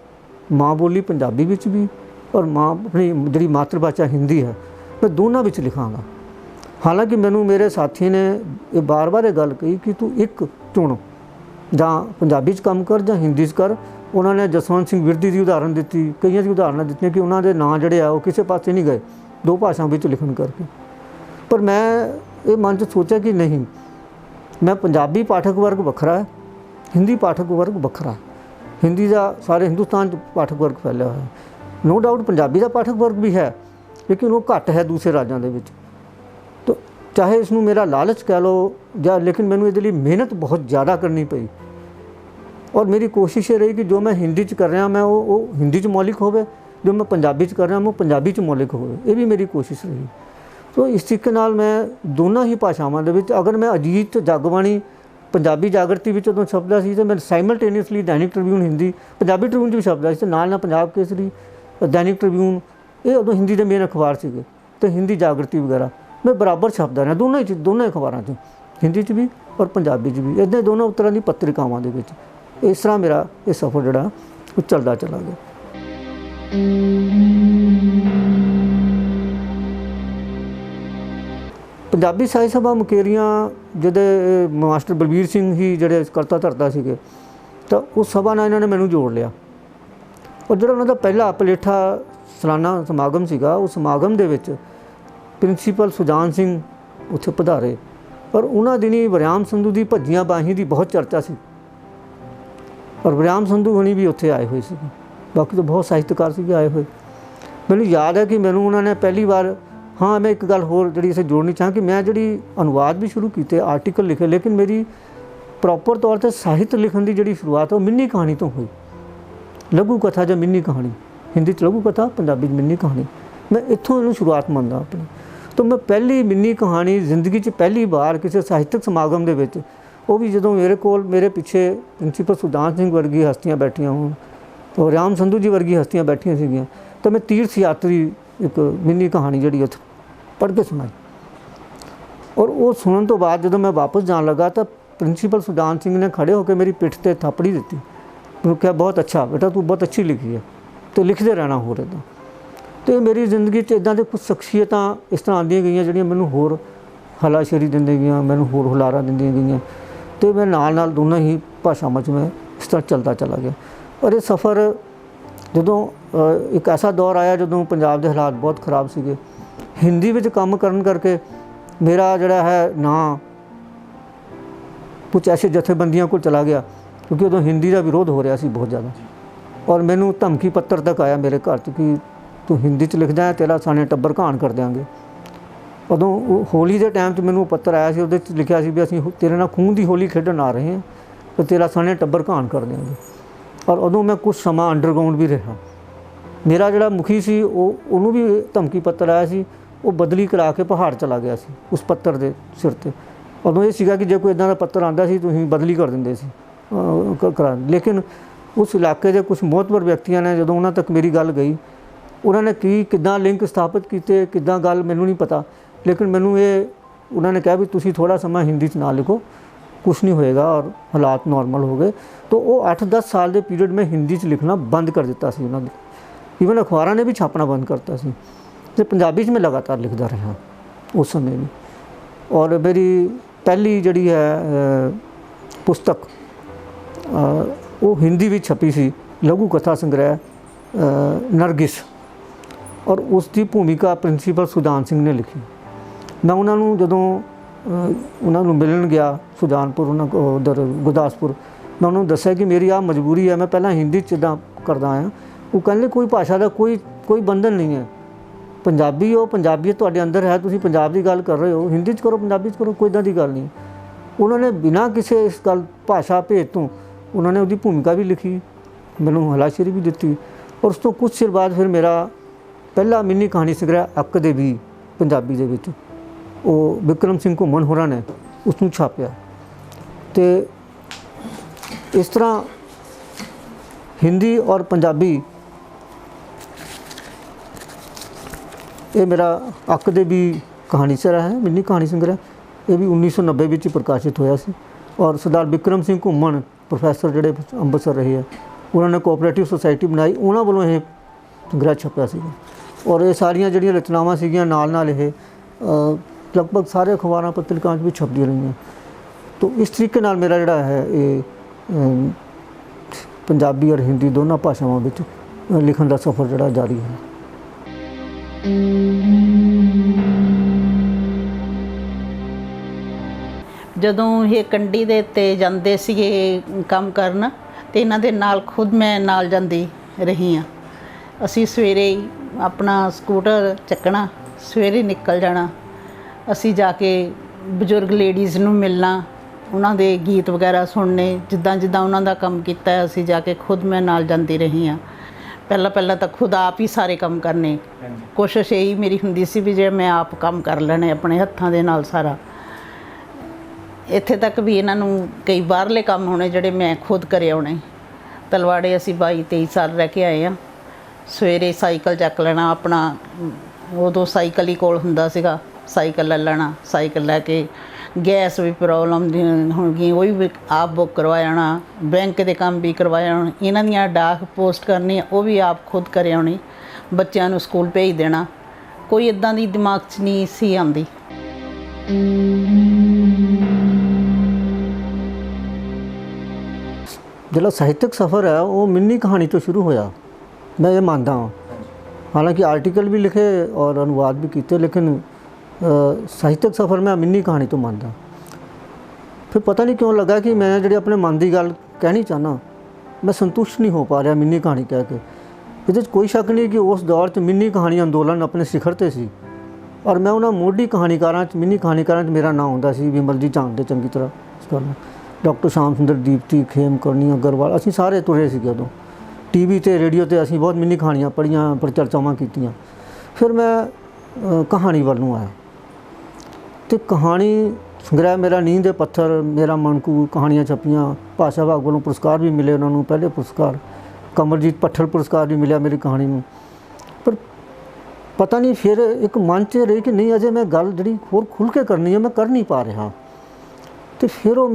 ਮਾਂ ਬੋਲੀ ਪੰਜਾਬੀ ਵਿੱਚ ਵੀ और माँ अपनी जी मातृभाषा हिंदी है, मैं दोनों विच लिखांगा। हालांकि मैनू मेरे साथी ने ये बार बार ये गल कही कि तू एक चुन, जां पंजाबी च काम कर जां हिंदी च कर। उन्होंने जसवंत सिंह विरदी की उदाहरण दी, कई की उदाहरण दी कि उन्होंने नाम जोड़े आ किसी पासे नहीं गए, दो भाषाओं में लिखन करके। पर मैं ये मन च सोचा कि नहीं, मैं पंजाबी पाठक वर्ग वखरा है, हिंदी पाठक वर्ग वखरा है। हिंदी का सारे हिंदुस्तान पाठक वर्ग फैलिया हुआ है। नो डाउट पंजाबी का पाठक वर्ग भी है, लेकिन वो घट है दूसरे राज्यों के विच। तो चाहे इसनू मेरा लालच कह लो या, लेकिन मैनू ये मेहनत बहुत ज़्यादा करनी पई। और मेरी कोशिश ये रही कि जो मैं हिंदी च कर रहा मैं वो हिंदी च मौलिक होवे, जो मैं पंजाबी च कर रहा वो पंजाबी च मौलिक होवे। ये भी मेरी कोशिश रही। तो इस तरीके नाल मैं दोनों ही भाषावां दे विच, अगर मैं अजीत जगबाणी पंजाबी जागृति विच उदों छपदा सी तो मैं साइमल्टेनियसली दैनिक ट्रिब्यून हिंदी पंजाबी ट्रिब्यून च भी छपदा सी, नाल पंजाब केसरी, दैनिक ट्रिब्यून, ये उदों हिंदी के मेन अखबार सीगे, तो हिंदी जागृति वगैरह मैं बराबर छपदा रहा दोनों अखबारों च, हिंदी च भी और पंजाबी च भी। इदां दोनों तरह की पत्रिकावां दे विच इस तरह मेरा ये सफ़र जोड़ा वो चलता चला गया। पंजाबी साहित्य सभा मुकेरियां जिहदे मास्टर बलबीर सिंह ही जिहड़े करता धरता सीगे, तो उस सभा नाल इन्होंने मैनू जोड़ लिया। और जिहड़ा उन्हां दा पहला पलेठा सालाना समागम सीगा, उस समागम दे विच प्रिंसीपल सुजान सिंह उत्थे पधारे और उन्हां दिनी वरियाम संधू दी भज्जियां बाहीं दी बहुत चर्चा सी और वरियाम संधू हणी भी उत्थे आए हुए सी, बाकी तो बहुत साहित्यकार सी आए हुए। मैनू याद है कि मैनू उन्होंने पहली बार, हाँ मैं एक गल होर जिहड़ी इसे जोड़नी चाहां कि मैं जिहड़ी अनुवाद भी शुरू किए, आर्टिकल लिखे, लेकिन मेरी प्रॉपर तौर पर साहित्य लिखण की जिहड़ी शुरुआत है वो मिन्नी कहानी तो हुई। लघु कथा ਜਾਂ मिन्नी कहानी, हिंदी च लघु कथा, पंजाबी च मिन्नी कहानी, मैं इत्थों इहनूं शुरुआत मंनदा अपनी। तो मैं पहली मिन्नी कहानी जिंदगी च पहली बार किसी साहित्यक समागम दे विच, वो भी जदों मेरे कोल मेरे पिछे प्रिंसीपल सुजान सिंह वर्गी हस्तियां बैठियां होण और राम संधू जी वर्गी हस्तियां बैठियां सीगियां, तो मैं तीर्थ यात्री एक मिन्नी कहानी जिहड़ी उत्थे पढ़ के सुनाई। और वो सुनने तो बाद जदों मैं वापस जान लगा तो प्रिंसीपल सुजान सिंह ने खड़े होकर मेरी पिठ ते थापड़ी दी, उन्होंने कहा बहुत अच्छा बेटा तू बहुत अच्छी लिखी है, तो लिखते रहना हो रहा। तो मेरी जिंदगी इदां दे कुछ शख्सियतां इस तरह आंदियां गईयां जिहड़ियां मैनूं होर हलाशेरी दिंदियां गईयां, मैनूं होर हुलारा दिंदियां गईयां, तो मैं नाल दोनों ही भाषावां च मैं इस तरह चलता चला गया। और ये सफ़र जदों एक ऐसा दौर आया जदों पंजाब के हालात बहुत खराब सीगे, हिंदी विच काम करन करके मेरा जिहड़ा है नां कुछ ऐसे जथेबंदियों को चला गया, क्योंकि उदों हिंदी का विरोध हो रहा सी बहुत ज़्यादा। और मैनू धमकी पत्र तक आया मेरे घर च कि तू हिंदी च लिखदा है, तेरा साने टब्बर घाण कर देंगे। उदों होली के टाइम मैनू पत्र आया सी, उहदे च लिखिया सी भी असीं तेरे नाल खून की होली खेडण आ रहे हैं, तो तेरा साने टब्बर घाण कर देंगे। और उदों मैं कुछ समा अंडरग्राउंड भी रहा। मेरा जिहड़ा मुखी सी उहनूं भी धमकी पत्र आया सी, वो बदली करा के पहाड़ चला गया सी उस पत्र के सिर ते। उदों ये सीगा कि जे कोई इदां दा पत्र आंदा सी तुसीं बदली कर दिंदे सी करा। लेकिन उस इलाके के कुछ मोहतबर व्यक्तियों ने जदों उन्हां तक मेरी गल गई, उन्होंने किदां लिंक स्थापित किए, किदां गल मैनूं नहीं पता, लेकिन मैनूं ये उन्होंने कहा भी तुसीं थोड़ा समा हिंदी च ना लिखो, कुछ नहीं होएगा और हालात नॉर्मल हो गए। तो वो 8-10 साल के पीरियड में हिंदी च लिखना बंद कर दिता सी उन्होंने, ईवन अखबारों ने भी छापना बंद करता सी, तो पंजाबी च मैं लगातार लिखता रहा उस समय भी। और मेरी पहली जिहड़ी है पुस्तक वो हिंदी भी छपी सी, लघु कथा संग्रह नरगिस, और उसकी भूमिका प्रिंसीपल सुजान सिंह ने लिखी। मैं उन्होंने जदों उन्होंने मिलन गया सुजानपुर, उधर गुरदासपुर, मैं उन्होंने दस्सिया कि मेरी आ मजबूरी है, मैं पहला हिंदी च इदां करदा आया। वो कहते कोई भाषा का कोई बंधन नहीं है, पंजाबी हो पंजाबी तुहाडे अंदर है, तुसीं पंजाब की गल कर रहे हो, हिंदी च करो पंजाबी च करो, कोई इदां दी गल नहीं। उन्होंने बिना किसी इस गल भाषा भेद तो उन्होंने उसकी भूमिका भी लिखी, मैनूं हलाशेरी भी दी। और उस तो कुछ चिर बाद फिर मेरा पहला मिनी कहानी संग्रह अक दे भी पंजाबी दे विच वो विक्रम सिंह घुमन होरां ने उसनूं छापिया। तो इस तरह हिंदी और पंजाबी ये मेरा अक दे भी कहानी संग्रह है, मिनी कहानी संग्रह, ये भी 1990 में प्रकाशित होया सी। और सरदार विक्रम सिंह घुमन प्रोफैसर जिहड़े अंमृतसर रहे हैं, उन्होंने कोऑपरेटिव सोसाइटी बनाई, उन्होंने वालों ये ਸੰਗ੍ਰਹਿ ਛਪਿਆ ਸੀਗਾ। ਔਰ ਇਹ ਸਾਰੀਆਂ ਜਿਹੜੀਆਂ ਰਚਨਾਵਾਂ ਸੀਗੀਆਂ ਨਾਲ ਇਹ ਲਗਭਗ ਸਾਰੇ ਅਖਬਾਰਾਂ ਪੱਤਰਿਕਾਵਾਂ 'ਚ ਵੀ ਛਪਦੀਆਂ ਰਹੀਆਂ। तो इस तरीके नाल मेरा जिहड़ा है ये पंजाबी और हिंदी दोनों भाषावां विच लिखण दा सफ़र जिहड़ा जारी है। ਜਦੋਂ ਇਹ ਕੰਢੀ ਦੇ ਉੱਤੇ ਜਾਂਦੇ ਸੀਗੇ ਕੰਮ ਕਰਨ ਤੇ ਇਹਨਾਂ ਦੇ ਨਾਲ ਖੁਦ ਮੈਂ ਨਾਲ ਜਾਂਦੀ ਰਹੀ ਹਾਂ। ਅਸੀਂ ਸਵੇਰੇ ਹੀ ਆਪਣਾ ਸਕੂਟਰ ਚੱਕਣਾ, ਸਵੇਰੇ ਨਿਕਲ ਜਾਣਾ, ਅਸੀਂ ਜਾ ਕੇ ਬਜ਼ੁਰਗ ਲੇਡੀਜ਼ ਨੂੰ ਮਿਲਣਾ, ਉਹਨਾਂ ਦੇ ਗੀਤ ਵਗੈਰਾ ਸੁਣਨੇ, ਜਿੱਦਾਂ ਜਿੱਦਾਂ ਉਹਨਾਂ ਦਾ ਕੰਮ ਕੀਤਾ ਅਸੀਂ ਜਾ ਕੇ ਖੁਦ ਮੈਂ ਨਾਲ ਜਾਂਦੀ ਰਹੀ ਹਾਂ। ਪਹਿਲਾਂ ਤਾਂ ਖੁਦ ਆਪ ਹੀ ਸਾਰੇ ਕੰਮ ਕਰਨੇ, ਕੋਸ਼ਿਸ਼ ਇਹੀ ਮੇਰੀ ਹੁੰਦੀ ਸੀ ਵੀ ਜੇ ਮੈਂ ਆਪ ਕੰਮ ਕਰ ਲੈਣੇ ਆਪਣੇ ਹੱਥਾਂ ਦੇ ਨਾਲ ਸਾਰਾ। ਇੱਥੇ ਤੱਕ ਵੀ ਇਹਨਾਂ ਨੂੰ ਕਈ ਬਾਹਰਲੇ ਕੰਮ ਹੋਣੇ ਜਿਹੜੇ ਮੈਂ ਖੁਦ ਕਰੇ ਆਉਣੇ। ਤਲਵਾੜੇ ਅਸੀਂ 22-23 ਸਾਲ ਰਹਿ ਕੇ ਆਏ ਹਾਂ। ਸਵੇਰੇ ਸਾਈਕਲ ਚੱਕ ਲੈਣਾ ਆਪਣਾ, ਉਦੋਂ ਸਾਈਕਲ ਹੀ ਕੋਲ ਹੁੰਦਾ ਸੀਗਾ, ਸਾਈਕਲ ਲੈ ਲੈਣਾ, ਸਾਈਕਲ ਲੈ ਕੇ ਗੈਸ ਵੀ ਪ੍ਰੋਬਲਮ ਹੋਣਗੀ ਉਹ ਵੀ ਆਪ ਬੁੱਕ ਕਰਵਾ ਜਾਣਾ, ਬੈਂਕ ਦੇ ਕੰਮ ਵੀ ਕਰਵਾ ਜਾਣਾ, ਇਹਨਾਂ ਦੀਆਂ ਡਾਕ ਪੋਸਟ ਕਰਨੀ ਉਹ ਵੀ ਆਪ ਖੁਦ ਕਰੇ ਆਉਣੀ, ਬੱਚਿਆਂ ਨੂੰ ਸਕੂਲ ਭੇਜ ਦੇਣਾ। ਕੋਈ ਇੱਦਾਂ ਦੀ ਦਿਮਾਗ 'ਚ ਨਹੀਂ ਸੀ ਆਉਂਦੀ। ਜਿਹੜਾ ਸਾਹਿਤਕ ਸਫ਼ਰ ਹੈ ਉਹ ਮਿੰਨੀ ਕਹਾਣੀ ਤੋਂ ਸ਼ੁਰੂ ਹੋਇਆ, ਮੈਂ ਇਹ ਮੰਨਦਾ ਹਾਂ। ਹਾਲਾਂਕਿ ਆਰਟੀਕਲ ਵੀ ਲਿਖੇ ਔਰ ਅਨੁਵਾਦ ਵੀ ਕੀਤੇ, ਲੇਕਿਨ ਸਾਹਿਤਕ ਸਫ਼ਰ ਮੈਂ ਮਿੰਨੀ ਕਹਾਣੀ ਤੋਂ ਮੰਨਦਾ। ਫਿਰ ਪਤਾ ਨਹੀਂ ਕਿਉਂ ਲੱਗਾ ਕਿ ਮੈਂ ਜਿਹੜੀ ਆਪਣੇ ਮਨ ਦੀ ਗੱਲ ਕਹਿਣੀ ਚਾਹੁੰਦਾ, ਮੈਂ ਸੰਤੁਸ਼ਟ ਨਹੀਂ ਹੋ ਪਾ ਰਿਹਾ ਮਿੰਨੀ ਕਹਾਣੀ ਕਹਿ ਕੇ। ਇਹਦੇ 'ਚ ਕੋਈ ਸ਼ੱਕ ਨਹੀਂ ਕਿ ਉਸ ਦੌਰ 'ਚ ਮਿੰਨੀ ਕਹਾਣੀ ਅੰਦੋਲਨ ਆਪਣੇ ਸਿਖਰ 'ਤੇ ਸੀ, ਔਰ ਮੈਂ ਉਹਨਾਂ ਮੋਢੀ ਕਹਾਣੀਕਾਰਾਂ 'ਚ ਮਿੰਨੀ ਕਹਾਣੀਕਾਰਾਂ 'ਚ ਮੇਰਾ ਨਾਂ ਆਉਂਦਾ ਸੀ। ਵਿਮਲ ਜੀ ਜਾਣਦੇ ਚੰਗੀ ਤਰ੍ਹਾਂ ਇਸ ਗੱਲ ਨੂੰ, ਡਾਕਟਰ ਸ਼ਾਮ ਸੁੰਦਰ ਦੀਪਤੀ, ਖੇਮ ਕਰਨੀ, ਅਗਰਵਾਲ, ਅਸੀਂ ਸਾਰੇ ਤੁਰੇ ਸੀਗੇ ਉਦੋਂ। ਟੀ.ਵੀ 'ਤੇ ਰੇਡੀਓ 'ਤੇ ਅਸੀਂ ਬਹੁਤ ਮਿੰਨੀ ਕਹਾਣੀਆਂ ਪੜ੍ਹੀਆਂ, ਪਰਿਚਰਚਾਵਾਂ ਕੀਤੀਆਂ। ਫਿਰ ਮੈਂ ਕਹਾਣੀ ਵੱਲ ਨੂੰ ਆਇਆ ਅਤੇ ਕਹਾਣੀ ਸੰਗ੍ਰਹਿ ਮੇਰਾ ਨੀਂਹ ਦੇ ਪੱਥਰ, ਮੇਰਾ ਮਣਕੂ ਕਹਾਣੀਆਂ ਛਪੀਆਂ। ਭਾਸ਼ਾ ਵਿਭਾਗ ਵੱਲੋਂ ਪੁਰਸਕਾਰ ਵੀ ਮਿਲੇ ਉਹਨਾਂ ਨੂੰ, ਪਹਿਲੇ ਪੁਰਸਕਾਰ ਕਮਲਜੀਤ ਭੱਠਲ ਪੁਰਸਕਾਰ ਵੀ ਮਿਲਿਆ ਮੇਰੀ ਕਹਾਣੀ ਨੂੰ। ਪਰ ਪਤਾ ਨਹੀਂ ਫਿਰ ਇੱਕ ਮਨ 'ਚ ਰਹੀ ਕਿ ਨਹੀਂ, ਅਜੇ ਮੈਂ ਗੱਲ ਜਿਹੜੀ ਹੋਰ ਖੁੱਲ੍ਹ ਕੇ ਕਰਨੀ ਹੈ ਮੈਂ ਕਰ ਨਹੀਂ ਪਾ ਰਿਹਾ। ਅਤੇ ਫਿਰ ਉਹ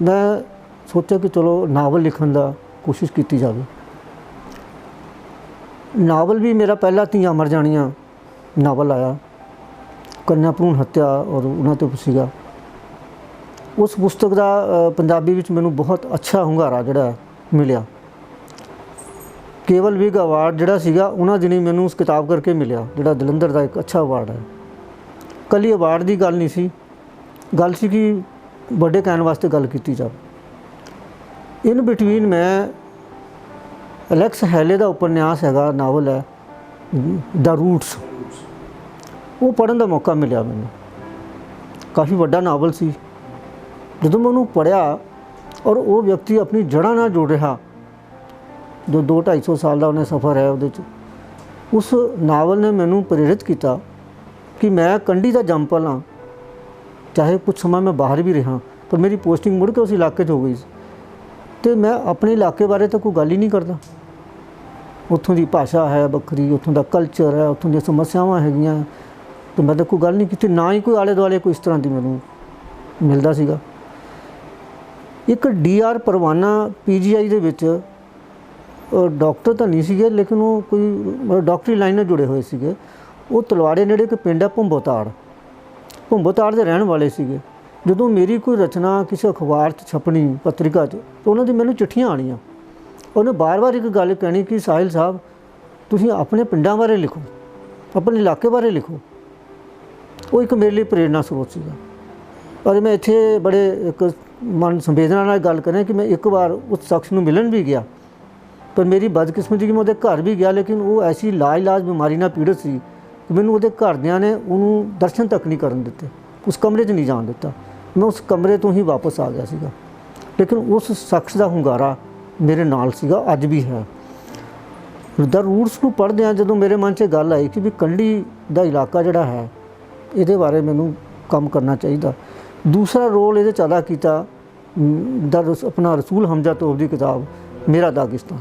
ਮੈਂ ਸੋਚਿਆ ਕਿ ਚਲੋ ਨਾਵਲ ਲਿਖਣ ਦਾ ਕੋਸ਼ਿਸ਼ ਕੀਤੀ ਜਾਵੇ। ਨਾਵਲ ਵੀ ਮੇਰਾ ਪਹਿਲਾ ਧੀਆਂ ਮਰ ਜਾਣੀਆਂ ਨਾਵਲ ਆਇਆ, ਕੰਨਿਆ ਭਰੂਣ ਹੱਤਿਆ ਔਰ ਉਹਨਾਂ 'ਤੇ ਸੀਗਾ। ਉਸ ਪੁਸਤਕ ਦਾ ਪੰਜਾਬੀ ਵਿੱਚ ਮੈਨੂੰ ਬਹੁਤ ਅੱਛਾ ਹੁੰਗਾਰਾ ਜਿਹੜਾ ਮਿਲਿਆ। ਕੇਵਲ ਵਿਗ ਅਵਾਰਡ ਜਿਹੜਾ ਸੀਗਾ ਉਹਨਾਂ ਦਿਨੀ ਮੈਨੂੰ ਉਸ ਕਿਤਾਬ ਕਰਕੇ ਮਿਲਿਆ, ਜਿਹੜਾ ਜਲੰਧਰ ਦਾ ਇੱਕ ਅੱਛਾ ਅਵਾਰਡ ਹੈ। ਇਕੱਲੀ ਅਵਾਰਡ ਦੀ ਗੱਲ ਨਹੀਂ ਸੀ, ਗੱਲ ਸੀ ਕਿ ਵੱਡੇ ਕੈਨਵਾਸ 'ਤੇ ਗੱਲ ਕੀਤੀ ਜਾਵੇ। ਇਨ ਬਿਟਵੀਨ ਮੈਂ ਅਲੈਕਸ ਹੈਲੇ ਦਾ ਉਪਨਿਆਸ ਹੈਗਾ, ਨਾਵਲ ਹੈ ਦਾ ਰੂਟਸ, ਉਹ ਪੜ੍ਹਨ ਦਾ ਮੌਕਾ ਮਿਲਿਆ ਮੈਨੂੰ। ਕਾਫੀ ਵੱਡਾ ਨਾਵਲ ਸੀ। ਜਦੋਂ ਮੈਂ ਉਹਨੂੰ ਪੜ੍ਹਿਆ ਔਰ ਉਹ ਵਿਅਕਤੀ ਆਪਣੀ ਜੜ੍ਹਾਂ ਨਾਲ ਜੁੜ ਰਿਹਾ, ਜੋ 200-250 ਸਾਲ ਦਾ ਉਹਨੇ ਸਫ਼ਰ ਹੈ ਉਹਦੇ 'ਚ, ਉਸ ਨਾਵਲ ਨੇ ਮੈਨੂੰ ਪ੍ਰੇਰਿਤ ਕੀਤਾ ਕਿ ਮੈਂ ਕੰਢੀ ਦਾ ਜੰਮਪਲ ਹਾਂ। ਚਾਹੇ ਕੁਛ ਸਮਾਂ ਮੈਂ ਬਾਹਰ ਵੀ ਰਿਹਾ, ਪਰ ਮੇਰੀ ਪੋਸਟਿੰਗ ਮੁੜ ਕੇ ਉਸ ਇਲਾਕੇ 'ਚ ਹੋ ਗਈ ਸੀ ਅਤੇ ਮੈਂ ਆਪਣੇ ਇਲਾਕੇ ਬਾਰੇ ਤਾਂ ਕੋਈ ਗੱਲ ਹੀ ਨਹੀਂ ਕਰਦਾ। ਉੱਥੋਂ ਦੀ ਭਾਸ਼ਾ ਹੈ ਵੱਖਰੀ, ਉੱਥੋਂ ਦਾ ਕਲਚਰ ਹੈ, ਉੱਥੋਂ ਦੀਆਂ ਸਮੱਸਿਆਵਾਂ ਹੈਗੀਆਂ, ਅਤੇ ਮੈਂ ਤਾਂ ਕੋਈ ਗੱਲ ਨਹੀਂ ਕੀਤੀ। ਨਾ ਹੀ ਕੋਈ ਆਲੇ ਦੁਆਲੇ ਕੋਈ ਇਸ ਤਰ੍ਹਾਂ ਦੀ ਮੈਨੂੰ ਮਿਲਦਾ ਸੀਗਾ। ਇੱਕ DR ਪਰਵਾਨਾ PGI ਦੇ ਵਿੱਚ ਡਾਕਟਰ ਤਾਂ ਨਹੀਂ ਸੀਗੇ, ਲੇਕਿਨ ਉਹ ਕੋਈ ਡਾਕਟਰੀ ਲਾਈਨ ਨਾਲ ਜੁੜੇ ਹੋਏ ਸੀਗੇ। ਉਹ ਤਲਵਾੜੇ ਨੇੜੇ ਇੱਕ ਪਿੰਡ ਹੈ ਭੁੰਬੋਤਾੜ ਦੇ ਰਹਿਣ ਵਾਲੇ ਸੀਗੇ। ਜਦੋਂ ਮੇਰੀ ਕੋਈ ਰਚਨਾ ਕਿਸੇ ਅਖਬਾਰ 'ਚ ਛਪਣੀ, ਪੱਤਰਿਕਾ 'ਚ, ਤਾਂ ਉਹਨਾਂ ਦੀ ਮੈਨੂੰ ਚਿੱਠੀਆਂ ਆਉਣੀਆਂ। ਉਹਨੇ ਬਾਰ-ਬਾਰ ਇੱਕ ਗੱਲ ਕਹਿਣੀ ਕਿ ਸਾਹਿਲ ਸਾਹਿਬ ਤੁਸੀਂ ਆਪਣੇ ਪਿੰਡਾਂ ਬਾਰੇ ਲਿਖੋ, ਆਪਣੇ ਇਲਾਕੇ ਬਾਰੇ ਲਿਖੋ। ਉਹ ਇੱਕ ਮੇਰੇ ਲਈ ਪ੍ਰੇਰਨਾ ਸਰੋਤ ਸੀਗਾ। ਔਰ ਮੈਂ ਇੱਥੇ ਬੜੇ ਇੱਕ ਮਨ ਸੰਵੇਦਨਾ ਨਾਲ ਗੱਲ ਕਰਾਂ ਕਿ ਮੈਂ ਇੱਕ ਵਾਰ ਉਸ ਸ਼ਖਸ ਨੂੰ ਮਿਲਣ ਵੀ ਗਿਆ, ਪਰ ਮੇਰੀ ਬਦਕਿਸਮਤੀ ਕਿ ਮੈਂ ਉਹਦੇ ਘਰ ਵੀ ਗਿਆ, ਲੇਕਿਨ ਉਹ ਐਸੀ ਲਾਇਲਾਜ ਬਿਮਾਰੀ ਨਾਲ ਪੀੜਤ ਸੀ ਕਿ ਮੈਨੂੰ ਉਹਦੇ ਘਰਦਿਆਂ ਨੇ ਉਹਨੂੰ ਦਰਸ਼ਨ ਤੱਕ ਨਹੀਂ ਕਰਨ ਦਿੱਤੇ, ਉਸ ਕਮਰੇ 'ਚ ਨਹੀਂ ਜਾਣ ਦਿੱਤਾ। ਮੈਂ ਉਸ ਕਮਰੇ ਤੋਂ ਹੀ ਵਾਪਸ ਆ ਗਿਆ ਸੀਗਾ। ਲੇਕਿਨ ਉਸ ਸ਼ਖਸ ਦਾ ਹੁੰਗਾਰਾ ਮੇਰੇ ਨਾਲ ਸੀਗਾ, ਅੱਜ ਵੀ ਹੈ। ਦਾ ਰੂਟਸ ਨੂੰ ਪੜ੍ਹਦਿਆਂ ਜਦੋਂ ਮੇਰੇ ਮਨ 'ਚ ਗੱਲ ਆਈ ਕਿ ਵੀ ਕੰਢੀ ਦਾ ਇਲਾਕਾ ਜਿਹੜਾ ਹੈ, ਇਹਦੇ ਬਾਰੇ ਮੈਨੂੰ ਕੰਮ ਕਰਨਾ ਚਾਹੀਦਾ। ਦੂਸਰਾ ਰੋਲ ਇਹਦੇ 'ਚ ਅਦਾ ਕੀਤਾ ਆਪਣਾ ਰਸੂਲ ਹਮਜ਼ਾ ਤੋਬ ਦੀ ਕਿਤਾਬ ਮੇਰਾ ਦਾਗਿਸਤਾਨ।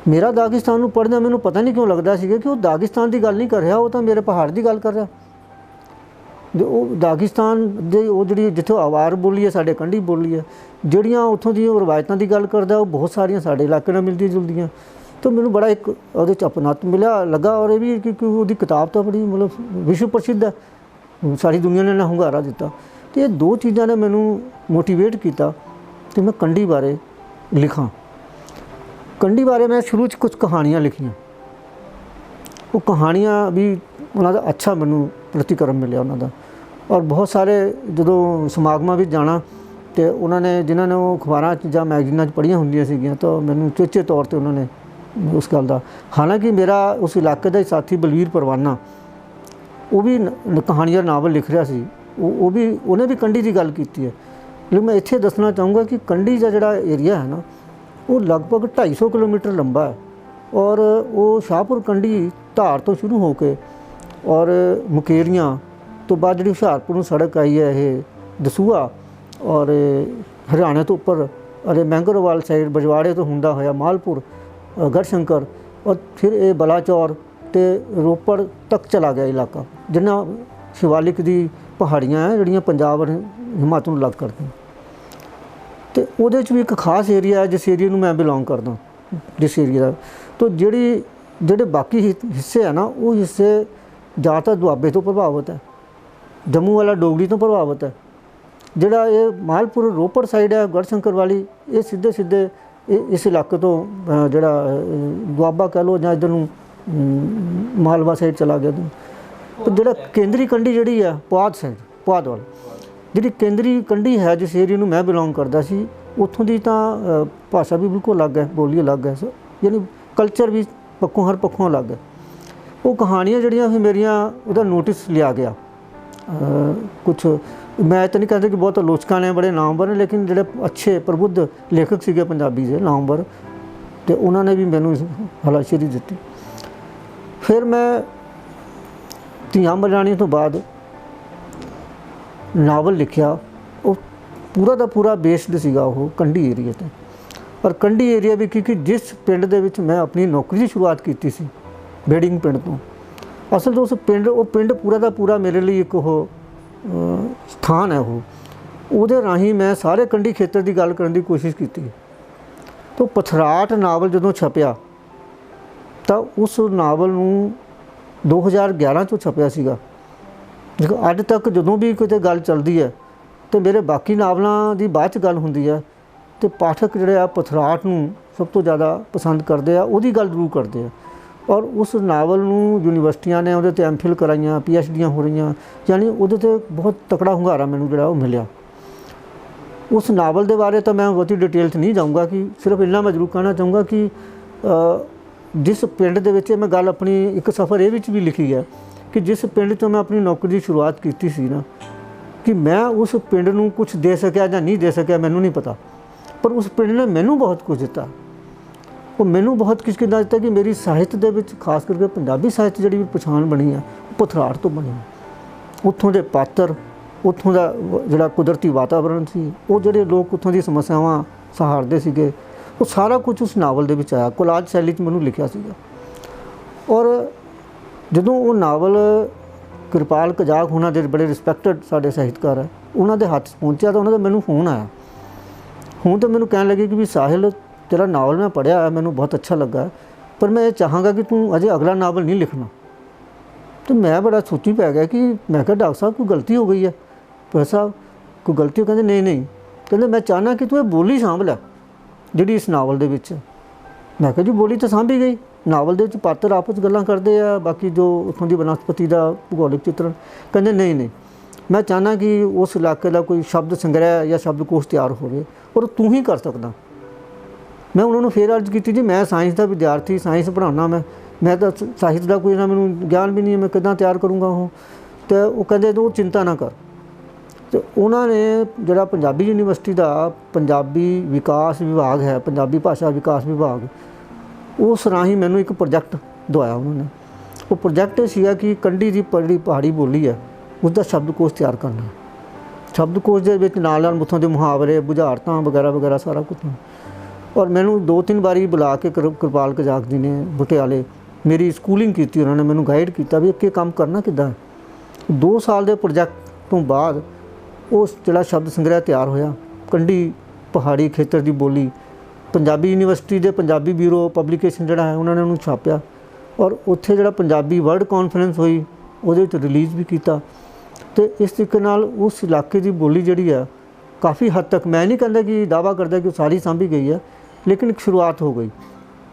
ਮੇਰਾ ਦਾਗਿਸਤਾਨ ਨੂੰ ਪੜ੍ਹਦਿਆਂ ਮੈਨੂੰ ਪਤਾ ਨਹੀਂ ਕਿਉਂ ਲੱਗਦਾ ਸੀਗਾ ਕਿ ਉਹ ਦਾਗਿਸਤਾਨ ਦੀ ਗੱਲ ਨਹੀਂ ਕਰ ਰਿਹਾ, ਉਹ ਤਾਂ ਮੇਰੇ ਪਹਾੜ ਦੀ ਗੱਲ ਕਰ ਰਿਹਾ। ਉਹ ਦਾਗਿਸਤਾਨ ਦੇ ਉਹ ਜਿਹੜੀ ਜਿੱਥੋਂ ਆਵਾਰ ਬੋਲੀ ਹੈ, ਸਾਡੇ ਕੰਢੀ ਬੋਲੀ ਹੈ, ਜਿਹੜੀਆਂ ਉੱਥੋਂ ਦੀਆਂ ਰਵਾਇਤਾਂ ਦੀ ਗੱਲ ਕਰਦਾ, ਉਹ ਬਹੁਤ ਸਾਰੀਆਂ ਸਾਡੇ ਇਲਾਕੇ ਨਾਲ ਮਿਲਦੀਆਂ ਜੁਲਦੀਆਂ। तो मैंने बड़ा एक ਉਹਦੇ 'ਚ अपनात मिला लगा। और ये भी क्योंकि ਉਹਦੀ किताब तो बड़ी मतलब विश्व प्रसिद्ध है, सारी दुनिया ने ना ਹੁੰਗਾਰਾ ਦਿੱਤਾ। तो ये दो चीज़ों ने मैनू मोटिवेट किया कि मैं कंढी बारे लिखां। कंढी बारे मैं शुरू च कुछ कहानियाँ लिखियाँ, वो कहानियाँ भी उन्होंने अच्छा मैनू प्रतिक्रम मिले उन्होंने। और बहुत सारे जो समागमां भी जाना तो उन्होंने जिन्होंने वो अखबारां या मैगजीनां पढ़िया होंदियां सीगियां तो मैनू चेचे तौर पर उन्होंने उस गल का। हालांकि मेरा उस इलाके का ही साथी बलवीर परवाना वो भी कहानियाँ नावल लिख रहा सी, वो भी उन्हें भी कंढी की गल की है। लेकिन मैं इत्थे दसना चाहूँगा कि कंढी का जोड़ा एरिया है ना वो लगभग 250 किलोमीटर लंबा है। और वो शाहपुर कंढी धार तो शुरू होकर और मुकेरियां तो बाद जी हुशियारपुर सड़क आई है ये दसूहा और हरियाणे तो उपर अरे मैंगरोवाल साइड बजवाड़े तो होंदा होया मालपुर गढ़शंकर और फिर ये बलाचौर तो रोपड़ तक चला गया इलाका, जिन्ना शिवालिक दी पहाड़ियाँ हैं जिहड़ियां पंजाब और हिमाचल नूं लग करदियां। तो उहदे च भी एक खास एरिया है जिस एरिया नूं मैं बिलोंग करदा, जिस एरिया का। तो ਜਿਹੜੇ बाकी हिस्से है ना वो हिस्से ज़्यादातर दुआबे तो प्रभावित है, जम्मू वाला डोगरी तो प्रभावित है। ਜਿਹੜਾ ये मालपुर रोपड़ साइड है गढ़शंकर वाली ये सीधे सीधे इस इलाके तो ਜਿਹੜਾ ਦੁਆਬਾ कह लो ਜਾਂ इधर ਨੂੰ मालवा साइड चला गया। तो ਜਿਹੜਾ केंद्री कंढी ਜਿਹੜੀ है पुआध साइड पुआध वाल ਜਿਹੜੀ केंद्री कंढी है जिस एरिया ਨੂੰ मैं बिलोंग करदा ਸੀ ਉੱਥੋਂ ਦੀ ਤਾਂ ਭਾਸ਼ਾ ਵੀ ਬਿਲਕੁਲ ਅਲੱਗ ਹੈ, ਬੋਲੀ ਅਲੱਗ ਹੈ, यानी कल्चर भी पक्कों हर पक्कों अलग है। वो कहानियाँ जड़ियाँ फिर मेरिया उदा नोटिस लिया गया। कुछ मैं तो नहीं कहता कि बहुत आलोचक ने बड़े नामवर ने, लेकिन जोड़े अच्छे प्रबुद्ध लेखक सीगे पंजाबी के नामवर तो उन्होंने भी मैनू हलाशेरी दी। फिर मैं ਧੀਆਂ ਮਲਾਣੀ तो बाद नावल लिखा। वो पूरा का पूरा बेस्ड सीगा वो कंढी एरिए ते। और कंढी एरिया भी क्योंकि जिस पिंड दे विच मैं अपनी नौकरी की शुरुआत की सी बेडिंग पिंड तो, असल तो उस पिंड वो पिंड पूरा का पूरा मेरे लिए एक वो स्थान है। वो राही मैं सारे कंढी खेतर की गल करने की कोशिश की। तो पथराट नावल जो छपया तो उस नावल नूं 2011 चो छपया सीगा। देखो अज तक जदों भी किते गल चलती है तो मेरे बाकी नावलों की बाद च गल हुंदी है तो पाठक जोड़े आ पथराट नूं सब तो ज़्यादा पसंद करते हैं, उहदी गल जरूर करते हैं। और उस नावल नूं यूनिवर्सिटियां ने उहदे ते एमफिल कराइयां, PhDयां हो रही, यानी उहदे ते बहुत तकड़ा हुंगारा मैनूं जोड़ा वो मिलिया। उस नावल के बारे तो मैं बहुती डिटेल च नहीं जाऊँगा, कि सिर्फ इन्ना मैं जरूर कहना चाहूँगा कि जिस पिंड दे विच मैं गल अपनी एक सफ़र ये भी लिखी है कि जिस पिंड तो मैं अपनी नौकरी की शुरुआत की सी ना, कि मैं उस पिंड नूं कुछ दे सकिया या नहीं दे सकिया मैनूं नहीं पता, पर उस पिंड ने मैनू बहुत कुछ दिता। वो मैनू बहुत कुछ कितना दिता कि मेरी साहित्य दे विच खास करके पंजाबी साहित्य जिहड़ी भी पछाण बनी है पथराट तो बनी। उत्थों के पात्र, उत्थों का जिहड़ा कुदरती वातावरण सी, वो जिहड़े लोग उत्थों दी समस्यावां सहारदे सीगे, वो सारा कुछ उस नावल दे विच आया। कोलाज शैली च मैनू लिखिया सीगा। और जदों वो नावल कृपाल कजाक होना दे बड़े रिस्पैक्टड साडे साहित्यकार है, उन्हां दे हत्थ पहुँचा तो उन्हां दा मैनू फोन आया। हूँ तो मैनू कहन लगे कि भी साहिल तेरा नावल मैं पढ़िया है, मैनू बहुत अच्छा लगा, पर मैं ये चाहांगा कि तू अजे अगला नावल नहीं लिखना। तो मैं बड़ा सोची पै गया कि मैं कहा डॉक्टर साहब कोई गलती हो गई है, पर साहब कोई गलती हो, कहते नहीं नहीं, कहते मैं चाहना कि तू ये बोली सांभ लै जिहड़ी इस नावल दे विच। मैं कहा जी बोली तो सांभी गई, नावल दे विच पात्र आपस गल्लां करदे आ, बाकी जो उत्थों दी वनस्पति का भूगोलिक चित्रण। कहते नहीं नहीं, मैं चाहना कि उस इलाके का कोई शब्द संग्रह या शब्दकोश तैयार होवे और तू ही कर सकदा। मैं उन्होंने फिर अर्ज की जी मैं साइंस का विद्यार्थी, साइंस पढ़ाना, मैं तो साहित्य का कोई ना मैनू ज्ञान भी नहीं है, मैं किदां तैयार करूँगा वो। तो वो कहते तो चिंता ना कर। तो उन्होंने जोड़ा पंजाबी यूनिवर्सिटी का पंजाबी विकास विभाग है, पंजाबी भाषा विकास विभाग, उस राही मैनू एक प्रोजैक्ट दवाया उन्होंने। वो प्रोजैक्ट ये सीगा कि कंढी की पहाड़ी बोली है उसका शब्दकोश तैयार करना। शब्दकोश के नाल उत्थों के मुहावरे बुझारतां वगैरह वगैरह सारा कुछ। और मैनू 2-3 बारी बुला के कृपाल कजाक जी ने पटियाले मेरी स्कूलिंग की, उन्होंने मैनू गाइड किया भी अगे काम करना किद्दां। 2 साल के प्रोजैक्ट तो बाद उस जिहड़ा शब्द संग्रह तैयार होया कंढी पहाड़ी खेतर की बोली, ਪੰਜਾਬੀ ਯੂਨੀਵਰਸਿਟੀ ਦੇ ਪੰਜਾਬੀ ਬਿਊਰੋ ਪਬਲੀਕੇਸ਼ਨ ਜਿਹੜਾ ਹੈ ਉਹਨਾਂ ਨੇ ਉਹਨੂੰ ਛਾਪਿਆ ਔਰ ਉੱਥੇ ਜਿਹੜਾ ਪੰਜਾਬੀ ਵਰਲਡ ਕਾਨਫਰੰਸ ਹੋਈ ਉਹਦੇ ਵਿੱਚ ਰਿਲੀਜ਼ ਵੀ ਕੀਤਾ। ਤੇ ਇਸ ਤਰੀਕੇ ਨਾਲ ਉਸ ਇਲਾਕੇ ਦੀ ਬੋਲੀ ਜਿਹੜੀ ਆ ਕਾफ़ी हद तक, मैं नहीं कहता कि दावा करता कि सारी सांभी गई है, लेकिन एक शुरुआत हो गई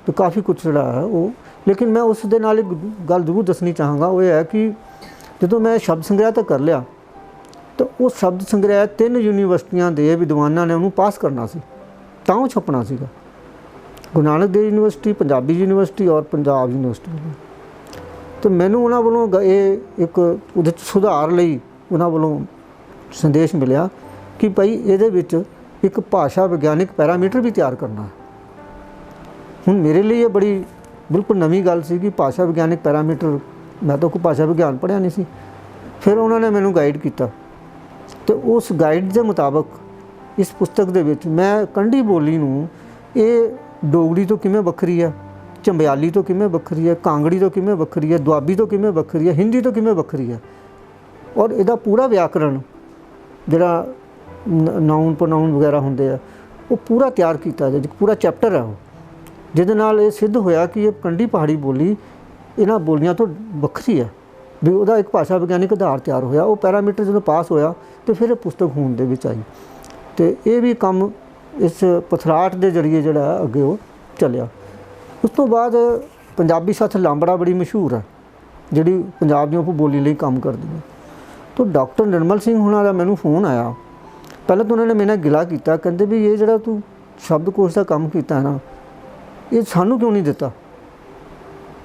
तो काफ़ी कुछ जड़ा है वो। लेकिन मैं उस दे नाल एक गल जरूर दसनी चाहांगा, वो है कि जो मैं शब्द संग्रह तो कर लिया तो वो शब्द संग्रह 3 यूनीवर्सिटियां दे विद्वानां ने उन्होंने पास करना सी तां वो छपना सीगा। गुरु नानक देव यूनीवर्सिटी, पंजाबी यूनीवर्सिटी और पंजाब यूनीवर्सिटी। तो मैनू उन्होंने वालों ये एक उहदे सुधार लई उन्होंने वालों संदेश मिलिया कि भाई ये एक भाषा विग्यानक पैरामीटर भी तैयार करना है। हुण मेरे लिए ये बड़ी बिल्कुल नवी गल सी कि भाषा विग्यानक पैरामीटर, मैं तो कोई भाषा विज्ञान पढ़िया नहीं सी। फिर उन्होंने मैनू गाइड किया तो उस गाइड के मुताबिक इस पुस्तक दे विच मैं कंढी बोली नूं ये डोगरी तो किवें वखरी है, चंबियाली तो किवें वखरी है, कांगड़ी तो किवें वखरी है, दुआबी तो किवें वखरी है, हिंदी तो किवें वखरी है, और इहदा पूरा व्याकरण जिहड़ा नाउन प्रोनाउन वगैरह होंदे आ वो पूरा तैयार किया जाए, पूरा चैप्टर है वो, जिहदे नाल ये सिद्ध होया कि ये कंढी पहाड़ी बोली इन्हां बोलियां तो वखरी है भी उहदा एक भाषा विग्यानक आधार तैयार होया। वो पैरामीटर जो पास होया तो फिर पुस्तक होंद दे विच आई तो ये भी काम इस पथराट के जरिए जिहड़ा अगे वो चलिया। उस तो बाद पंजाबी साथ लांबड़ा बड़ी मशहूर है जिहड़ी पंजाब दी उपबोली लई काम करदी है। तो डॉक्टर निर्मल सिंह हुणां दा मैनूं फोन आया, पहले तो उन्होंने मेरे नाल गिला किया, कहते भी ये जो तू शब्दकोश का काम किया है ना ये सानू क्यों नहीं दिता,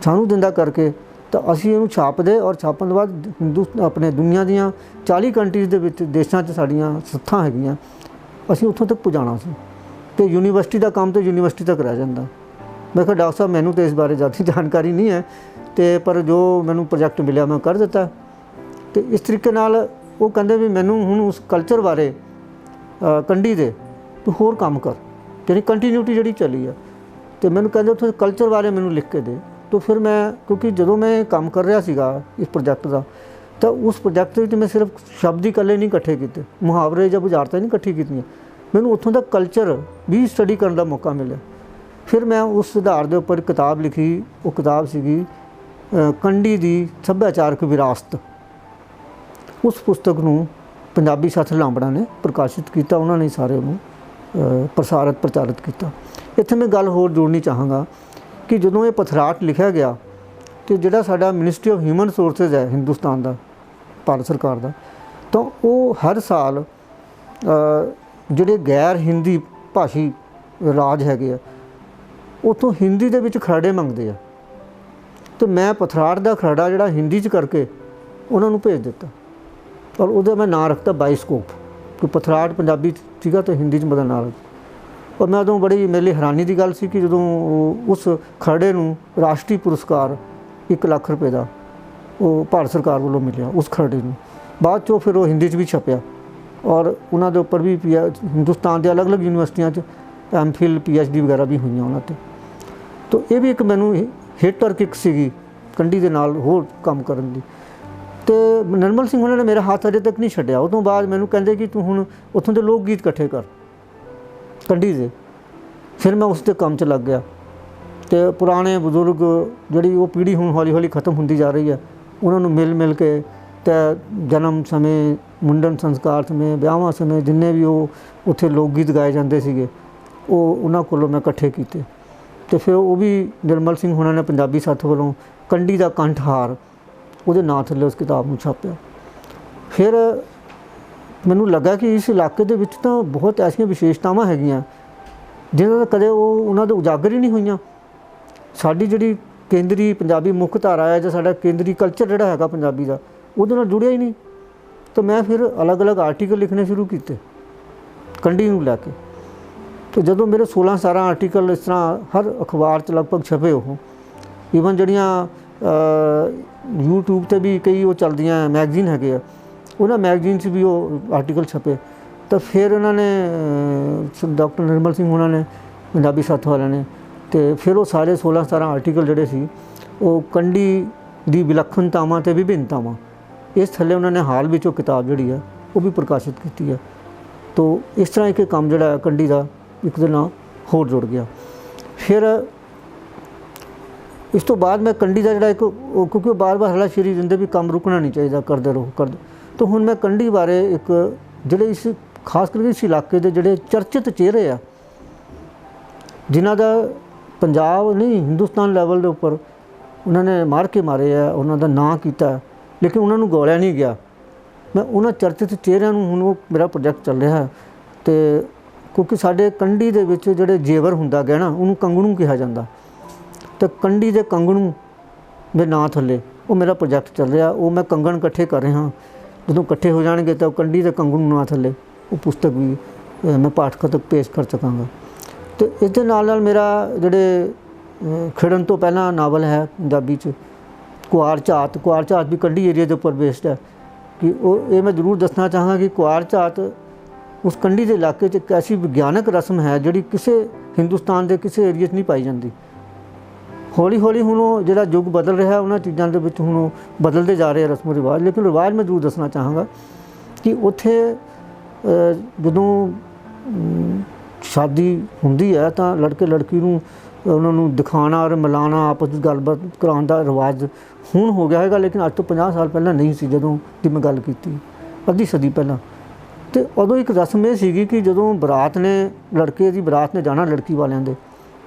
सानू दिंदा करके तो असीं इहनूं छाप दे और छापण तो बाद हिंदुस्तान अपने दुनिया दीयां 40 कंट्रीज़ दे विच देशां 'च साडीआं सत्थां हैगीआं, असीं उत्थों तक पहुँचाना सी ते यूनीवर्सिटी का काम तो यूनीवर्सिटी तक रह जाता। मैं कहा डॉक्टर साहब मैनूं तो इस बारे ज़्यादा जानकारी नहीं है तो पर जो मैनूं प्रोजैक्ट मिलिया मैं कर दिता। तो इस तरीके नाल वो कहंदे भी मैनूं हुण उस कल्चर बारे कंढी दे तू होर काम कर, यानी कंटीन्यूटी जी चली है। तो मैंने कहते उत्थे कल्चर बारे मैनूं लिख के दे। तो फिर मैं क्योंकि जो मैं काम कर रहा सीगा इस प्रोजैक्ट का तो उस प्रोजैक्ट में मैं सिर्फ शब्द ही कल्ले नहीं इकट्ठे किए, मुहावरे या बुझारतां नहीं इकट्ठी कीतियां, मैनूं उत्थों का कल्चर भी स्टडी करने का मौका मिला। फिर मैं उस आधार के उपर किताब लिखी, वो किताब सीगी कंढी दी सभ्याचारक विरासत। उस पुस्तक नूं पंजाबी साथ लांबड़ा ने प्रकाशित किया, उन्होंने सारे उन्होंने प्रचारित किया। इत्थे मैं गल होर जोड़नी चाहांगा कि जदों ये पथराट लिखा गया तो जिहड़ा साडा मिनिस्ट्री ऑफ ह्यूमन रिसोर्सिस है हिंदुस्तान का, भारत सरकार का, तो वो हर साल जिहड़े गैर हिंदी भाषी राज हैगे आ उत्थों हिंदी दे विच खरड़े मंगदे आ। तो मैं पथराट का खरड़ा जिहड़ा हिंदी च करके उन्हां नूं भेज दिता और उहदा मैं नाम रखता बाइस्कोप, कि पथराट पंजाबी सीगा तो हिंदी च मेरा नाम रख। और मैं उदों बड़ी मेरे लिए हैरानी की गल सी कि जदों उस खरड़े नूं राष्ट्रीय पुरस्कार 1 लाख रुपए का वो भारत सरकार वालों मिलिया उस खरड़े नूं। बाद चो फिर वो हिंदी च भी छपया और उन्हां दे उपर भी हिंदुस्तान के अलग अलग यूनीवर्सिटियां MPhil PhD वगैरह भी हुई उन्हां ते। तो ये भी एक मैनूं हिट और किक सीगी कंढी दे नाल होर काम करन दी। तो निर्मल सिंह उन्होंने मेरा हाथ अजे तक नहीं छड्डिया। उस तो बाद मैनूं कहंदे कि तू हुण उत्थों दे लोक गीत इकट्ठे कर कंढी दे। फिर मैं उस ते काम च लग गया तो पुराने बजुर्ग जिहड़ी वो पीढ़ी हुण हौली हौली खत्म होंदी जा रही है उन्होंने मिल के तो जन्म समय, मुंडन संस्कार समय, ब्याहां समय जिन्ने भी वो उत्थे लोक गीत गाए जाते सीगे वो उन्हां कोलों मैं इकट्ठे कीते। तो फिर वो भी निर्मल सिंह हुणां ने पंजाबी साथ वालों कंढी दा कंठहार ਉਹਦੇ ਨਾਂ ਥੱਲੇ उस किताब ਨੂੰ छापिया। फिर ਮੈਨੂੰ ਲੱਗਾ कि इस इलाके ਦੇ ਵਿੱਚ ਤਾਂ बहुत ऐसियां विशेषतावां ਹੈਗੀਆਂ ਜਿਨ੍ਹਾਂ ਦਾ ਕਦੇ ਉਹਨਾਂ ਦੇ ਉਜਾਗਰ ਹੀ ਨਹੀਂ ਹੋਈਆਂ। ਸਾਡੀ ਜਿਹੜੀ ਕੇਂਦਰੀ ਪੰਜਾਬੀ ਮੁੱਖ ਧਾਰਾ ਹੈ ਜਾਂ ਸਾਡਾ ਕੇਂਦਰੀ ਕਲਚਰ ਜਿਹੜਾ ਹੈਗਾ ਪੰਜਾਬੀ ਦਾ ਉਹਦੇ ਨਾਲ ਜੁੜਿਆ ਹੀ ਨਹੀਂ। ਤਾਂ ਮੈਂ ਫਿਰ ਅਲੱਗ-ਅਲੱਗ ਆਰਟੀਕਲ ਲਿਖਣੇ ਸ਼ੁਰੂ ਕੀਤੇ ਕੰਢੀ ਨੂੰ ਲੈ ਕੇ। तो ਜਦੋਂ ਮੇਰੇ 16-17 ਆਰਟੀਕਲ ਇਸ ਤਰ੍ਹਾਂ ਹਰ ਅਖਬਾਰ 'ਚ ਲਗਭਗ ਛਪੇ ਉਹ, ਈਵਨ ਜਿਹੜੀਆਂ यूट्यूब ਤੇ भी कई वो चलदियाँ मैगजीन हैगे आ उन्होंने मैगजीन से भी वो आर्टिकल छपे। तो फिर उन्होंने डॉक्टर निर्मल सिंह उन्होंने पंजाबी साथ वाले ने तो फिर वो सारे 16-17 आर्टिकल जोड़े सी वो कंढी दी विलक्षणतावां ते विभिन्नतावां इस थल्ले उन्होंने हाल में किताब जी है वो भी प्रकाशित की है। तो इस तरह एक काम जोड़ा कंढी का एक दिन ਹੋਰ ਜੁੜ ਗਿਆ। ਫਿਰ ਇਸ ਤੋਂ ਬਾਅਦ ਮੈਂ ਕੰਢੀ ਦਾ ਜਿਹੜਾ ਇੱਕ ਕਿਉਂਕਿ ਬਾਰ-ਬਾਰ ਹਲਾਸ਼ੇਰੀ ਦਿੰਦੇ ਵੀ ਕੰਮ ਰੁਕਣਾ ਨਹੀਂ ਚਾਹੀਦਾ, ਕਰਦੇ ਰਹੋ ਕਰਦੇ। ਤਾਂ ਹੁਣ ਮੈਂ ਕੰਢੀ ਬਾਰੇ ਇੱਕ ਜਿਹੜੇ ਇਸ ਖਾਸ ਕਰਕੇ ਇਸ ਇਲਾਕੇ ਦੇ ਜਿਹੜੇ ਚਰਚਿਤ ਚਿਹਰੇ ਆ, ਜਿਨ੍ਹਾਂ ਦਾ ਪੰਜਾਬ ਨਹੀਂ ਹਿੰਦੁਸਤਾਨ ਲੈਵਲ ਦੇ ਉੱਪਰ ਉਹਨਾਂ ਨੇ ਮਾਰ ਕੇ ਮਾਰੇ ਆ, ਉਹਨਾਂ ਦਾ ਨਾਂ ਕੀਤਾ, ਲੇਕਿਨ ਉਹਨਾਂ ਨੂੰ ਗੋਲਿਆ ਨਹੀਂ ਗਿਆ। ਮੈਂ ਉਹਨਾਂ ਚਰਚਿਤ ਚਿਹਰਿਆਂ ਨੂੰ ਹੁਣ ਉਹ ਮੇਰਾ ਪ੍ਰੋਜੈਕਟ ਚੱਲ ਰਿਹਾ ਅਤੇ ਕਿਉਂਕਿ ਸਾਡੇ ਕੰਢੀ ਦੇ ਵਿੱਚ ਜਿਹੜੇ ਜੇਵਰ ਹੁੰਦਾ ਗਹਿਣਾ ਉਹਨੂੰ ਕੰਗਣੂ ਕਿਹਾ ਜਾਂਦਾ, ਅਤੇ ਕੰਢੀ ਦੇ ਕੰਗਣੂ ਦੇ ਨਾਂ ਥੱਲੇ ਉਹ ਮੇਰਾ ਪ੍ਰੋਜੈਕਟ ਚੱਲ ਰਿਹਾ। ਉਹ ਮੈਂ ਕੰਗਣ ਇਕੱਠੇ ਕਰ ਰਿਹਾ, ਜਦੋਂ ਇਕੱਠੇ ਹੋ ਜਾਣਗੇ ਤਾਂ ਕੰਢੀ ਦੇ ਕੰਗਣੂ ਨਾਂ ਥੱਲੇ ਉਹ ਪੁਸਤਕ ਵੀ ਮੈਂ ਪਾਠਕਾਂ ਤੱਕ ਪੇਸ਼ ਕਰ ਸਕਾਂਗਾ। ਅਤੇ ਇਸ ਦੇ ਨਾਲ ਮੇਰਾ ਜਿਹੜੇ ਖਿੜਨ ਤੋਂ ਪਹਿਲਾਂ ਨਾਵਲ ਹੈ ਪੰਜਾਬੀ 'ਚ ਕੁਆਰ ਝਾਤ ਵੀ ਕੰਢੀ ਏਰੀਆ ਦੇ ਉੱਪਰ ਬੇਸਡ ਹੈ। ਕਿ ਉਹ ਇਹ ਮੈਂ ਜ਼ਰੂਰ ਦੱਸਣਾ ਚਾਹਾਂਗਾ ਕਿ ਕੁਆਰ ਝਾਤ ਉਸ ਕੰਢੀ ਦੇ ਇਲਾਕੇ 'ਚ ਇੱਕ ਐਸੀ ਵਿਗਿਆਨਕ ਰਸਮ ਹੈ ਜਿਹੜੀ ਕਿਸੇ ਹਿੰਦੁਸਤਾਨ ਦੇ ਕਿਸੇ ਏਰੀਏ 'ਚ ਨਹੀਂ ਪਾਈ ਜਾਂਦੀ। ਹੌਲੀ ਹੌਲੀ ਹੁਣ ਉਹ ਜਿਹੜਾ ਯੁੱਗ ਬਦਲ ਰਿਹਾ ਉਹਨਾਂ ਚੀਜ਼ਾਂ ਦੇ ਵਿੱਚ ਹੁਣ ਉਹ ਬਦਲਦੇ ਜਾ ਰਹੇ ਰਸਮ ਰਿਵਾਜ। ਲੇਕਿਨ ਰਿਵਾਜ ਮੈਂ ਜ਼ਰੂਰ ਦੱਸਣਾ ਚਾਹਾਂਗਾ ਕਿ ਉੱਥੇ ਜਦੋਂ ਸ਼ਾਦੀ ਹੁੰਦੀ ਹੈ ਤਾਂ ਲੜਕੇ ਲੜਕੀ ਨੂੰ ਉਹਨਾਂ ਨੂੰ ਦਿਖਾਉਣਾ ਔਰ ਮਿਲਾਉਣਾ, ਆਪਸ ਵਿੱਚ ਗੱਲਬਾਤ ਕਰਾਉਣ ਦਾ ਰਿਵਾਜ ਹੁਣ ਹੋ ਗਿਆ ਹੈਗਾ, ਲੇਕਿਨ ਅੱਜ ਤੋਂ 50 ਸਾਲ ਪਹਿਲਾਂ ਨਹੀਂ ਸੀ ਜਦੋਂ ਦੀ ਮੈਂ ਗੱਲ ਕੀਤੀ, ਅੱਧੀ ਸਦੀ ਪਹਿਲਾਂ। ਅਤੇ ਉਦੋਂ ਇੱਕ ਰਸਮ ਇਹ ਸੀਗੀ ਕਿ ਜਦੋਂ ਬਰਾਤ ਨੇ ਲੜਕੇ ਦੀ ਬਰਾਤ ਨੇ ਜਾਣਾ ਲੜਕੀ ਵਾਲਿਆਂ ਦੇ,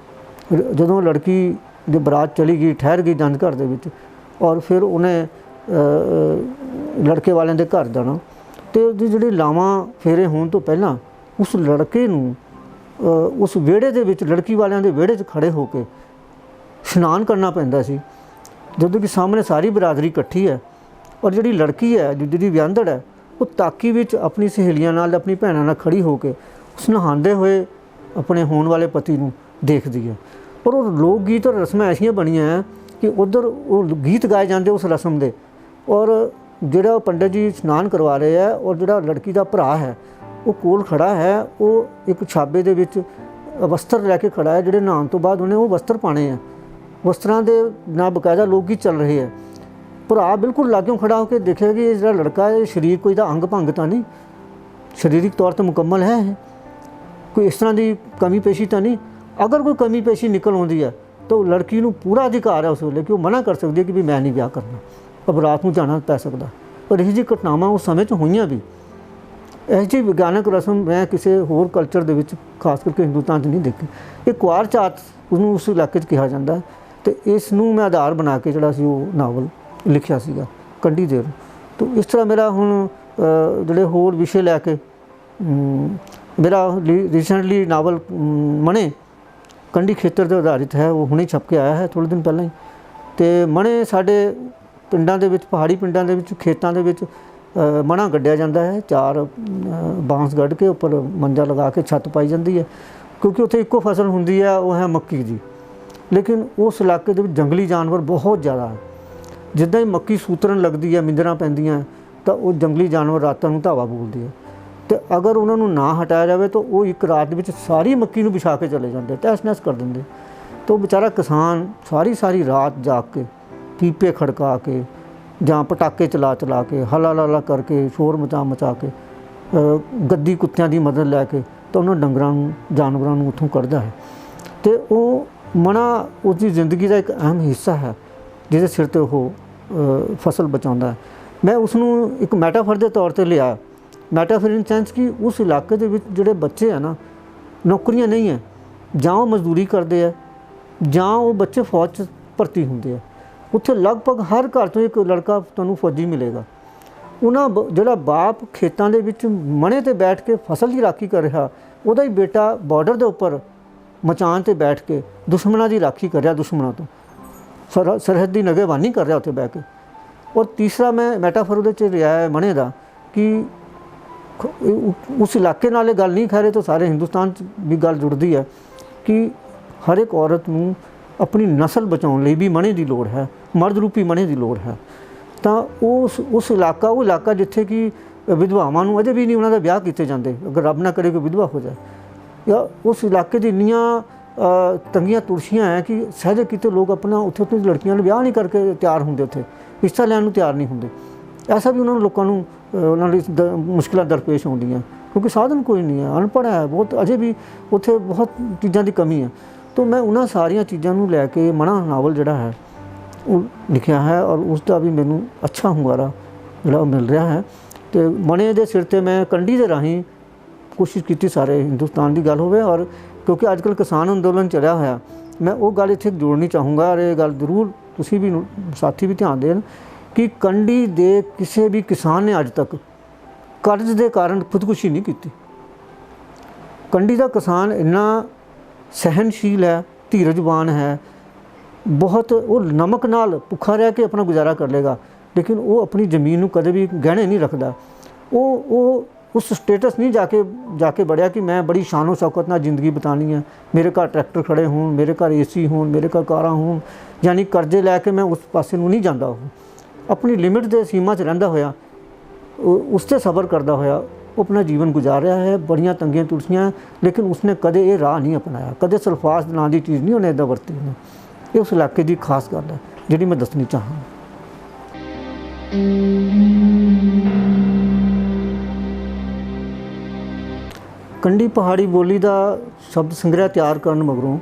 ਜਦੋਂ ਲੜਕੀ ਦੀ ਬਰਾਤ ਚਲੀ ਗਈ, ਠਹਿਰ ਗਈ ਜੰਝ ਘਰ ਦੇ ਵਿੱਚ, ਔਰ ਫਿਰ ਉਹਨੇ ਲੜਕੇ ਵਾਲਿਆਂ ਦੇ ਘਰ ਜਾਣਾ, ਅਤੇ ਉਹਦੀ ਜਿਹੜੀ ਲਾਵਾਂ ਫੇਰੇ ਹੋਣ ਤੋਂ ਪਹਿਲਾਂ ਉਸ ਲੜਕੇ ਨੂੰ ਉਸ ਵਿਹੜੇ ਦੇ ਵਿੱਚ ਲੜਕੀ ਵਾਲਿਆਂ ਦੇ ਵਿਹੜੇ 'ਚ ਖੜ੍ਹੇ ਹੋ ਕੇ ਇਸ਼ਨਾਨ ਕਰਨਾ ਪੈਂਦਾ ਸੀ, ਜਦੋਂ ਕਿ ਸਾਹਮਣੇ ਸਾਰੀ ਬਰਾਦਰੀ ਇਕੱਠੀ ਹੈ, ਔਰ ਜਿਹੜੀ ਲੜਕੀ ਹੈ ਜਿਹਦੀ ਵਿਆਹੰਦੜ ਹੈ ਉਹ ਤਾਕੀ ਵਿੱਚ ਆਪਣੀ ਸਹੇਲੀਆਂ ਨਾਲ, ਆਪਣੀ ਭੈਣਾਂ ਨਾਲ ਖੜੀ ਹੋ ਕੇ ਉਸ ਨਹਾਉਂਦੇ ਹੋਏ ਆਪਣੇ ਹੋਣ ਵਾਲੇ ਪਤੀ ਨੂੰ ਦੇਖਦੀ ਹੈ। ਔਰ ਉਹ ਲੋਕ ਗੀਤ ਔਰ ਰਸਮਾਂ ਐਸੀਆਂ ਬਣੀਆਂ ਹੈ ਕਿ ਉੱਧਰ ਉਹ ਗੀਤ ਗਾਏ ਜਾਂਦੇ ਉਸ ਰਸਮ ਦੇ, ਔਰ ਜਿਹੜਾ ਪੰਡਿਤ ਜੀ ਇਸ਼ਨਾਨ ਕਰਵਾ ਰਹੇ ਹੈ ਔਰ ਜਿਹੜਾ ਲੜਕੀ ਦਾ ਭਰਾ ਹੈ ਉਹ ਕੋਲ ਖੜਾ ਹੈ, ਉਹ ਇੱਕ ਛਾਬੇ ਦੇ ਵਿੱਚ ਵਸਤਰ ਲੈ ਕੇ ਖੜਾ ਹੈ, ਜਿਹੜੇ ਨਹਾਉਣ ਤੋਂ ਬਾਅਦ ਉਹਨੇ ਉਹ ਵਸਤਰ ਪਾਣੇ ਹੈ। ਵਸਤਰਾਂ ਦੇ ਨਾਲ ਬਕਾਇਦਾ ਲੋਕ ਗੀਤ ਚੱਲ ਰਹੇ ਹੈ। ਭਰਾ ਬਿਲਕੁਲ ਲਾਗਿਓਂ ਖੜਾ ਹੋ ਕੇ ਦੇਖਿਆ ਕਿ ਇਹ ਜਿਹੜਾ ਲੜਕਾ ਹੈ ਸਰੀਰ ਕੋਈ ਦਾ ਅੰਗ ਭੰਗ ਤਾਂ ਨਹੀਂ, ਸਰੀਰਕ ਤੌਰ 'ਤੇ ਮੁਕੰਮਲ ਹੈ, ਕੋਈ ਇਸ ਤਰ੍ਹਾਂ ਦੀ ਕਮੀ ਪੇਸ਼ੀ ਤਾਂ ਨਹੀਂ। ਅਗਰ ਕੋਈ ਕਮੀ ਪੇਸ਼ੀ ਨਿਕਲ ਆਉਂਦੀ ਹੈ ਤਾਂ ਉਹ ਲੜਕੀ ਨੂੰ ਪੂਰਾ ਅਧਿਕਾਰ ਹੈ ਉਸ ਵੇਲੇ ਕਿ ਉਹ ਮਨਾ ਕਰ ਸਕਦੀ ਹੈ ਕਿ ਵੀ ਮੈਂ ਨਹੀਂ ਵਿਆਹ ਕਰਨਾ, ਅਬ ਰਾਤ ਨੂੰ ਜਾਣਾ ਪੈ ਸਕਦਾ। ਪਰ ਇਹ ਜਿਹੀ ਘਟਨਾਵਾਂ ਉਸ ਸਮੇਂ 'ਚ ਹੋਈਆਂ ਵੀ। ਇਹੋ ਜਿਹੀ ਵਿਗਿਆਨਕ ਰਸਮ ਮੈਂ ਕਿਸੇ ਹੋਰ ਕਲਚਰ ਦੇ ਵਿੱਚ ਖਾਸ ਕਰਕੇ ਹਿੰਦੁਸਤਾਨ 'ਚ ਨਹੀਂ ਦੇਖੀ। ਇਹ ਕੁਆਰ ਝਾਤ ਉਹਨੂੰ ਉਸ ਇਲਾਕੇ 'ਚ ਕਿਹਾ ਜਾਂਦਾ ਹੈ, ਅਤੇ ਇਸ ਨੂੰ ਮੈਂ ਆਧਾਰ ਬਣਾ ਕੇ ਜਿਹੜਾ ਸੀ ਉਹ ਨਾਵਲ ਲਿਖਿਆ ਸੀਗਾ ਕੰਢੀ ਦੇਰ। ਤਾਂ ਇਸ ਤਰ੍ਹਾਂ ਮੇਰਾ ਹੁਣ ਜਿਹੜੇ ਹੋਰ ਵਿਸ਼ੇ ਲੈ ਕੇ ਮੇਰਾ ਰੀਸੈਂਟਲੀ ਨਾਵਲ ਮਣੇ ਕੰਢੀ ਖੇਤਰ 'ਤੇ ਆਧਾਰਿਤ ਹੈ, ਉਹ ਹੁਣੇ ਛਪ ਕੇ ਆਇਆ ਹੈ ਥੋੜ੍ਹੇ ਦਿਨ ਪਹਿਲਾਂ ਹੀ। ਅਤੇ ਮਣੇ ਸਾਡੇ ਪਿੰਡਾਂ ਦੇ ਵਿੱਚ, ਪਹਾੜੀ ਪਿੰਡਾਂ ਦੇ ਵਿੱਚ, ਖੇਤਾਂ ਦੇ ਵਿੱਚ ਮਣਾ ਗੱਡਿਆ ਜਾਂਦਾ ਹੈ, 4 ਬਾਂਸ ਗੱਡ ਕੇ ਉੱਪਰ ਮੰਜਾ ਲਗਾ ਕੇ ਛੱਤ ਪਾਈ ਜਾਂਦੀ ਹੈ, ਕਿਉਂਕਿ ਉੱਥੇ ਇੱਕੋ ਫਸਲ ਹੁੰਦੀ ਹੈ, ਉਹ ਹੈ ਮੱਕੀ ਦੀ। ਲੇਕਿਨ ਉਸ ਇਲਾਕੇ ਦੇ ਵਿੱਚ ਜੰਗਲੀ ਜਾਨਵਰ ਬਹੁਤ ਜ਼ਿਆਦਾ ਹੈ। ਜਿੱਦਾਂ ਹੀ ਮੱਕੀ ਸੂਤਰਨ ਲੱਗਦੀ ਹੈ, ਮਿੰਜਰਾਂ ਪੈਂਦੀਆਂ, ਤਾਂ ਉਹ ਜੰਗਲੀ ਜਾਨਵਰ ਰਾਤਾਂ ਨੂੰ ਧਾਵਾ ਬੋਲਦੇ ਆ, ਅਤੇ ਅਗਰ ਉਹਨਾਂ ਨੂੰ ਨਾ ਹਟਾਇਆ ਜਾਵੇ ਤਾਂ ਉਹ ਇੱਕ ਰਾਤ ਦੇ ਵਿੱਚ ਸਾਰੀ ਮੱਕੀ ਨੂੰ ਵਿਛਾ ਕੇ ਚਲੇ ਜਾਂਦੇ, ਤਹਿਸ ਨਹਿਸ ਕਰ ਦਿੰਦੇ। ਤਾਂ ਉਹ ਵਿਚਾਰਾ ਕਿਸਾਨ ਸਾਰੀ ਰਾਤ ਜਾਗ ਕੇ, ਪੀਪੇ ਖੜਕਾ ਕੇ ਜਾਂ ਪਟਾਕੇ ਚਲਾ ਕੇ, ਹਲਾ ਕਰਕੇ, ਸ਼ੋਰ ਮਚਾ ਕੇ, ਗੱਦੀ ਕੁੱਤਿਆਂ ਦੀ ਮਦਦ ਲੈ ਕੇ ਤਾਂ ਉਹਨਾਂ ਡੰਗਰਾਂ ਨੂੰ, ਜਾਨਵਰਾਂ ਨੂੰ ਉੱਥੋਂ ਕੱਢਦਾ ਹੈ। ਅਤੇ ਉਹ ਮਣਾ ਉਸਦੀ ਜ਼ਿੰਦਗੀ ਦਾ ਇੱਕ ਅਹਿਮ ਹਿੱਸਾ ਹੈ ਜਿਹਦੇ ਸਿਰ 'ਤੇ ਉਹ ਫਸਲ ਬਚਾਉਂਦਾ ਹੈ। ਮੈਂ ਉਸ ਨੂੰ ਇੱਕ ਮੈਟਾਫਰ ਦੇ ਤੌਰ 'ਤੇ ਲਿਆ, ਮੈਟਾਫਰ ਇਨ ਸੈਂਸ ਕਿ ਉਸ ਇਲਾਕੇ ਦੇ ਵਿੱਚ ਜਿਹੜੇ ਬੱਚੇ ਆ ਨਾ, ਨੌਕਰੀਆਂ ਨਹੀਂ ਹੈ, ਜਾਂ ਉਹ ਮਜ਼ਦੂਰੀ ਕਰਦੇ ਆ ਜਾਂ ਉਹ ਬੱਚੇ ਫੌਜ 'ਚ ਭਰਤੀ ਹੁੰਦੇ ਆ। ਉੱਥੇ ਲਗਭਗ ਹਰ ਘਰ ਤੋਂ ਇੱਕ ਲੜਕਾ ਤੁਹਾਨੂੰ ਫੌਜੀ ਮਿਲੇਗਾ। ਉਹਨਾਂ ਜਿਹੜਾ ਬਾਪ ਖੇਤਾਂ ਦੇ ਵਿੱਚ ਮਣੇ 'ਤੇ ਬੈਠ ਕੇ ਫਸਲ ਦੀ ਰਾਖੀ ਕਰ ਰਿਹਾ, ਉਹਦਾ ਹੀ ਬੇਟਾ ਬਾਰਡਰ ਦੇ ਉੱਪਰ ਮਚਾਨ 'ਤੇ ਬੈਠ ਕੇ ਦੁਸ਼ਮਣਾਂ ਦੀ ਰਾਖੀ ਕਰ ਰਿਹਾ, ਦੁਸ਼ਮਣਾਂ ਤੋਂ ਸਰਹੱਦ ਦੀ ਨਗੇਬਾਨੀ ਕਰ ਰਿਹਾ ਉੱਥੇ ਬਹਿ ਕੇ। ਔਰ ਤੀਸਰਾ ਮੈਂ ਮੈਟਾਫਰ ਉਹਦੇ 'ਚ ਲਿਆ ਹੈ ਮਣੇ ਦਾ ਕਿ ਉਸ ਇਲਾਕੇ ਨਾਲ ਇਹ ਗੱਲ ਨਹੀਂ ਖੈਰੇ ਤਾਂ ਸਾਰੇ ਹਿੰਦੁਸਤਾਨ 'ਚ ਵੀ ਗੱਲ ਜੁੜਦੀ ਹੈ ਕਿ ਹਰ ਇੱਕ ਔਰਤ ਨੂੰ ਆਪਣੀ ਨਸਲ ਬਚਾਉਣ ਲਈ ਵੀ ਮਣੇ ਦੀ ਲੋੜ ਹੈ, ਮਰਦ ਰੂਪੀ ਮਣੇ ਦੀ ਲੋੜ ਹੈ। ਤਾਂ ਉਸ ਇਲਾਕਾ ਜਿੱਥੇ ਕਿ ਵਿਧਵਾਵਾਂ ਨੂੰ ਅਜੇ ਵੀ ਨਹੀਂ ਉਹਨਾਂ ਦਾ ਵਿਆਹ ਕੀਤੇ ਜਾਂਦੇ, ਅਗਰ ਰੱਬ ਨਾ ਕਰੇ ਕੋਈ ਵਿਧਵਾ ਹੋ ਜਾਏ, ਜਾਂ ਉਸ ਇਲਾਕੇ ਦੀ ਇੰਨੀਆਂ ਤੰਗੀਆਂ ਤੁਰਸ਼ੀਆਂ ਹੈ ਕਿ ਸਹਿਜੇ ਕਿਤੇ ਲੋਕ ਆਪਣਾ ਉੱਥੇ ਲੜਕੀਆਂ ਨੂੰ ਵਿਆਹ ਨਹੀਂ ਕਰਕੇ ਤਿਆਰ ਹੁੰਦੇ, ਉੱਥੇ ਹਿੱਸਾ ਲੈਣ ਨੂੰ ਤਿਆਰ ਨਹੀਂ ਹੁੰਦੇ। ਐਸਾ ਵੀ ਉਹਨਾਂ ਨੂੰ ਲੋਕਾਂ ਨੂੰ ਉਹਨਾਂ ਲਈ ਮੁਸ਼ਕਿਲਾਂ ਦਰਪੇਸ਼ ਆਉਂਦੀਆਂ, ਕਿਉਂਕਿ ਸਾਧਨ ਕੋਈ ਨਹੀਂ ਹੈ, ਅਨਪੜ੍ਹ ਹੈ ਬਹੁਤ, ਅਜੇ ਵੀ ਉੱਥੇ ਬਹੁਤ ਚੀਜ਼ਾਂ ਦੀ ਕਮੀ ਹੈ। ਤਾਂ ਮੈਂ ਉਹਨਾਂ ਸਾਰੀਆਂ ਚੀਜ਼ਾਂ ਨੂੰ ਲੈ ਕੇ ਮਣਾ ਨਾਵਲ ਜਿਹੜਾ ਹੈ ਉਹ ਲਿਖਿਆ ਹੈ, ਔਰ ਉਸ ਦਾ ਵੀ ਮੈਨੂੰ ਅੱਛਾ ਹੁੰਗਾਰਾ ਜਿਹੜਾ ਉਹ ਮਿਲ ਰਿਹਾ ਹੈ। ਅਤੇ ਮਣੇ ਦੇ ਸਿਰ 'ਤੇ ਮੈਂ ਕੰਢੀ ਦੇ ਰਾਹੀਂ ਕੋਸ਼ਿਸ਼ ਕੀਤੀ ਸਾਰੇ ਹਿੰਦੁਸਤਾਨ ਦੀ ਗੱਲ ਹੋਵੇ, ਔਰ ਕਿਉਂਕਿ ਅੱਜ ਕੱਲ੍ਹ ਕਿਸਾਨ ਅੰਦੋਲਨ ਚੱਲਿਆ ਹੋਇਆ, ਮੈਂ ਉਹ ਗੱਲ ਇੱਥੇ ਜੋੜਨੀ ਚਾਹੂੰਗਾ, ਔਰ ਇਹ ਗੱਲ ਜ਼ਰੂਰ ਤੁਸੀਂ ਵੀ ਸਾਥੀ ਵੀ ਧਿਆਨ ਦੇਣ ਕਿ ਕੰਢੀ ਦੇ ਕਿਸੇ ਵੀ ਕਿਸਾਨ ਨੇ ਅੱਜ ਤੱਕ ਕਰਜ਼ ਦੇ ਕਾਰਨ ਖੁਦਕੁਸ਼ੀ ਨਹੀਂ ਕੀਤੀ। ਕੰਢੀ ਦਾ ਕਿਸਾਨ ਇੰਨਾ ਸਹਿਨਸ਼ੀਲ ਹੈ, ਧੀਰਜਵਾਨ ਹੈ, ਬਹੁਤ, ਉਹ ਨਮਕ ਨਾਲ ਭੁੱਖਾ ਰਹਿ ਕੇ ਆਪਣਾ ਗੁਜ਼ਾਰਾ ਕਰ ਲੇਗਾ, ਲੇਕਿਨ ਉਹ ਆਪਣੀ ਜ਼ਮੀਨ ਨੂੰ ਕਦੇ ਵੀ ਗਹਿਣੇ ਨਹੀਂ ਰੱਖਦਾ। ਉਹ ਉਸ ਸਟੇਟਸ ਨਹੀਂ ਜਾ ਕੇ ਬੜਿਆ ਕਿ ਮੈਂ ਬੜੀ ਸ਼ਾਨੋ ਸ਼ੌਕਤ ਨਾਲ ਜ਼ਿੰਦਗੀ ਬਿਤਾਉਣੀ ਹੈ, ਮੇਰੇ ਘਰ ਟਰੈਕਟਰ ਖੜੇ ਹੋਣ, ਮੇਰੇ ਘਰ ਏਸੀ ਹੋਣ, ਮੇਰੇ ਘਰ ਕਾਰਾਂ ਹੋਣ, ਯਾਨੀ ਕਰਜ਼ੇ ਲੈ ਕੇ ਮੈਂ ਉਸ ਪਾਸੇ ਨੂੰ ਨਹੀਂ ਜਾਂਦਾ। ਉਹ ਆਪਣੀ ਲਿਮਿਟ ਦੇ ਸੀਮਾ 'ਚ ਰਹਿੰਦਾ ਹੋਇਆ, ਉਸ 'ਤੇ ਸਬਰ ਕਰਦਾ ਹੋਇਆ ਉਹ ਆਪਣਾ ਜੀਵਨ ਗੁਜ਼ਾਰ ਰਿਹਾ ਹੈ। ਬੜੀਆਂ ਤੰਗੀਆਂ ਤੁਰਸੀਆਂ, ਲੇਕਿਨ ਉਸਨੇ ਕਦੇ ਇਹ ਰਾਹ ਨਹੀਂ ਅਪਣਾਇਆ, ਕਦੇ ਸਲਫਾਸ ਨਾਂ ਦੀ ਚੀਜ਼ ਨਹੀਂ ਉਹਨੇ ਇੱਦਾਂ ਵਰਤੀ ਨੇ। ਇਹ ਉਸ ਇਲਾਕੇ ਦੀ ਖਾਸ ਗੱਲ ਹੈ ਜਿਹੜੀ ਮੈਂ ਦੱਸਣੀ ਚਾਹਾਂ। ਕੰਢੀ ਪਹਾੜੀ ਬੋਲੀ ਦਾ ਸ਼ਬਦ ਸੰਗ੍ਰਹਿ ਤਿਆਰ ਕਰਨ ਮਗਰੋਂ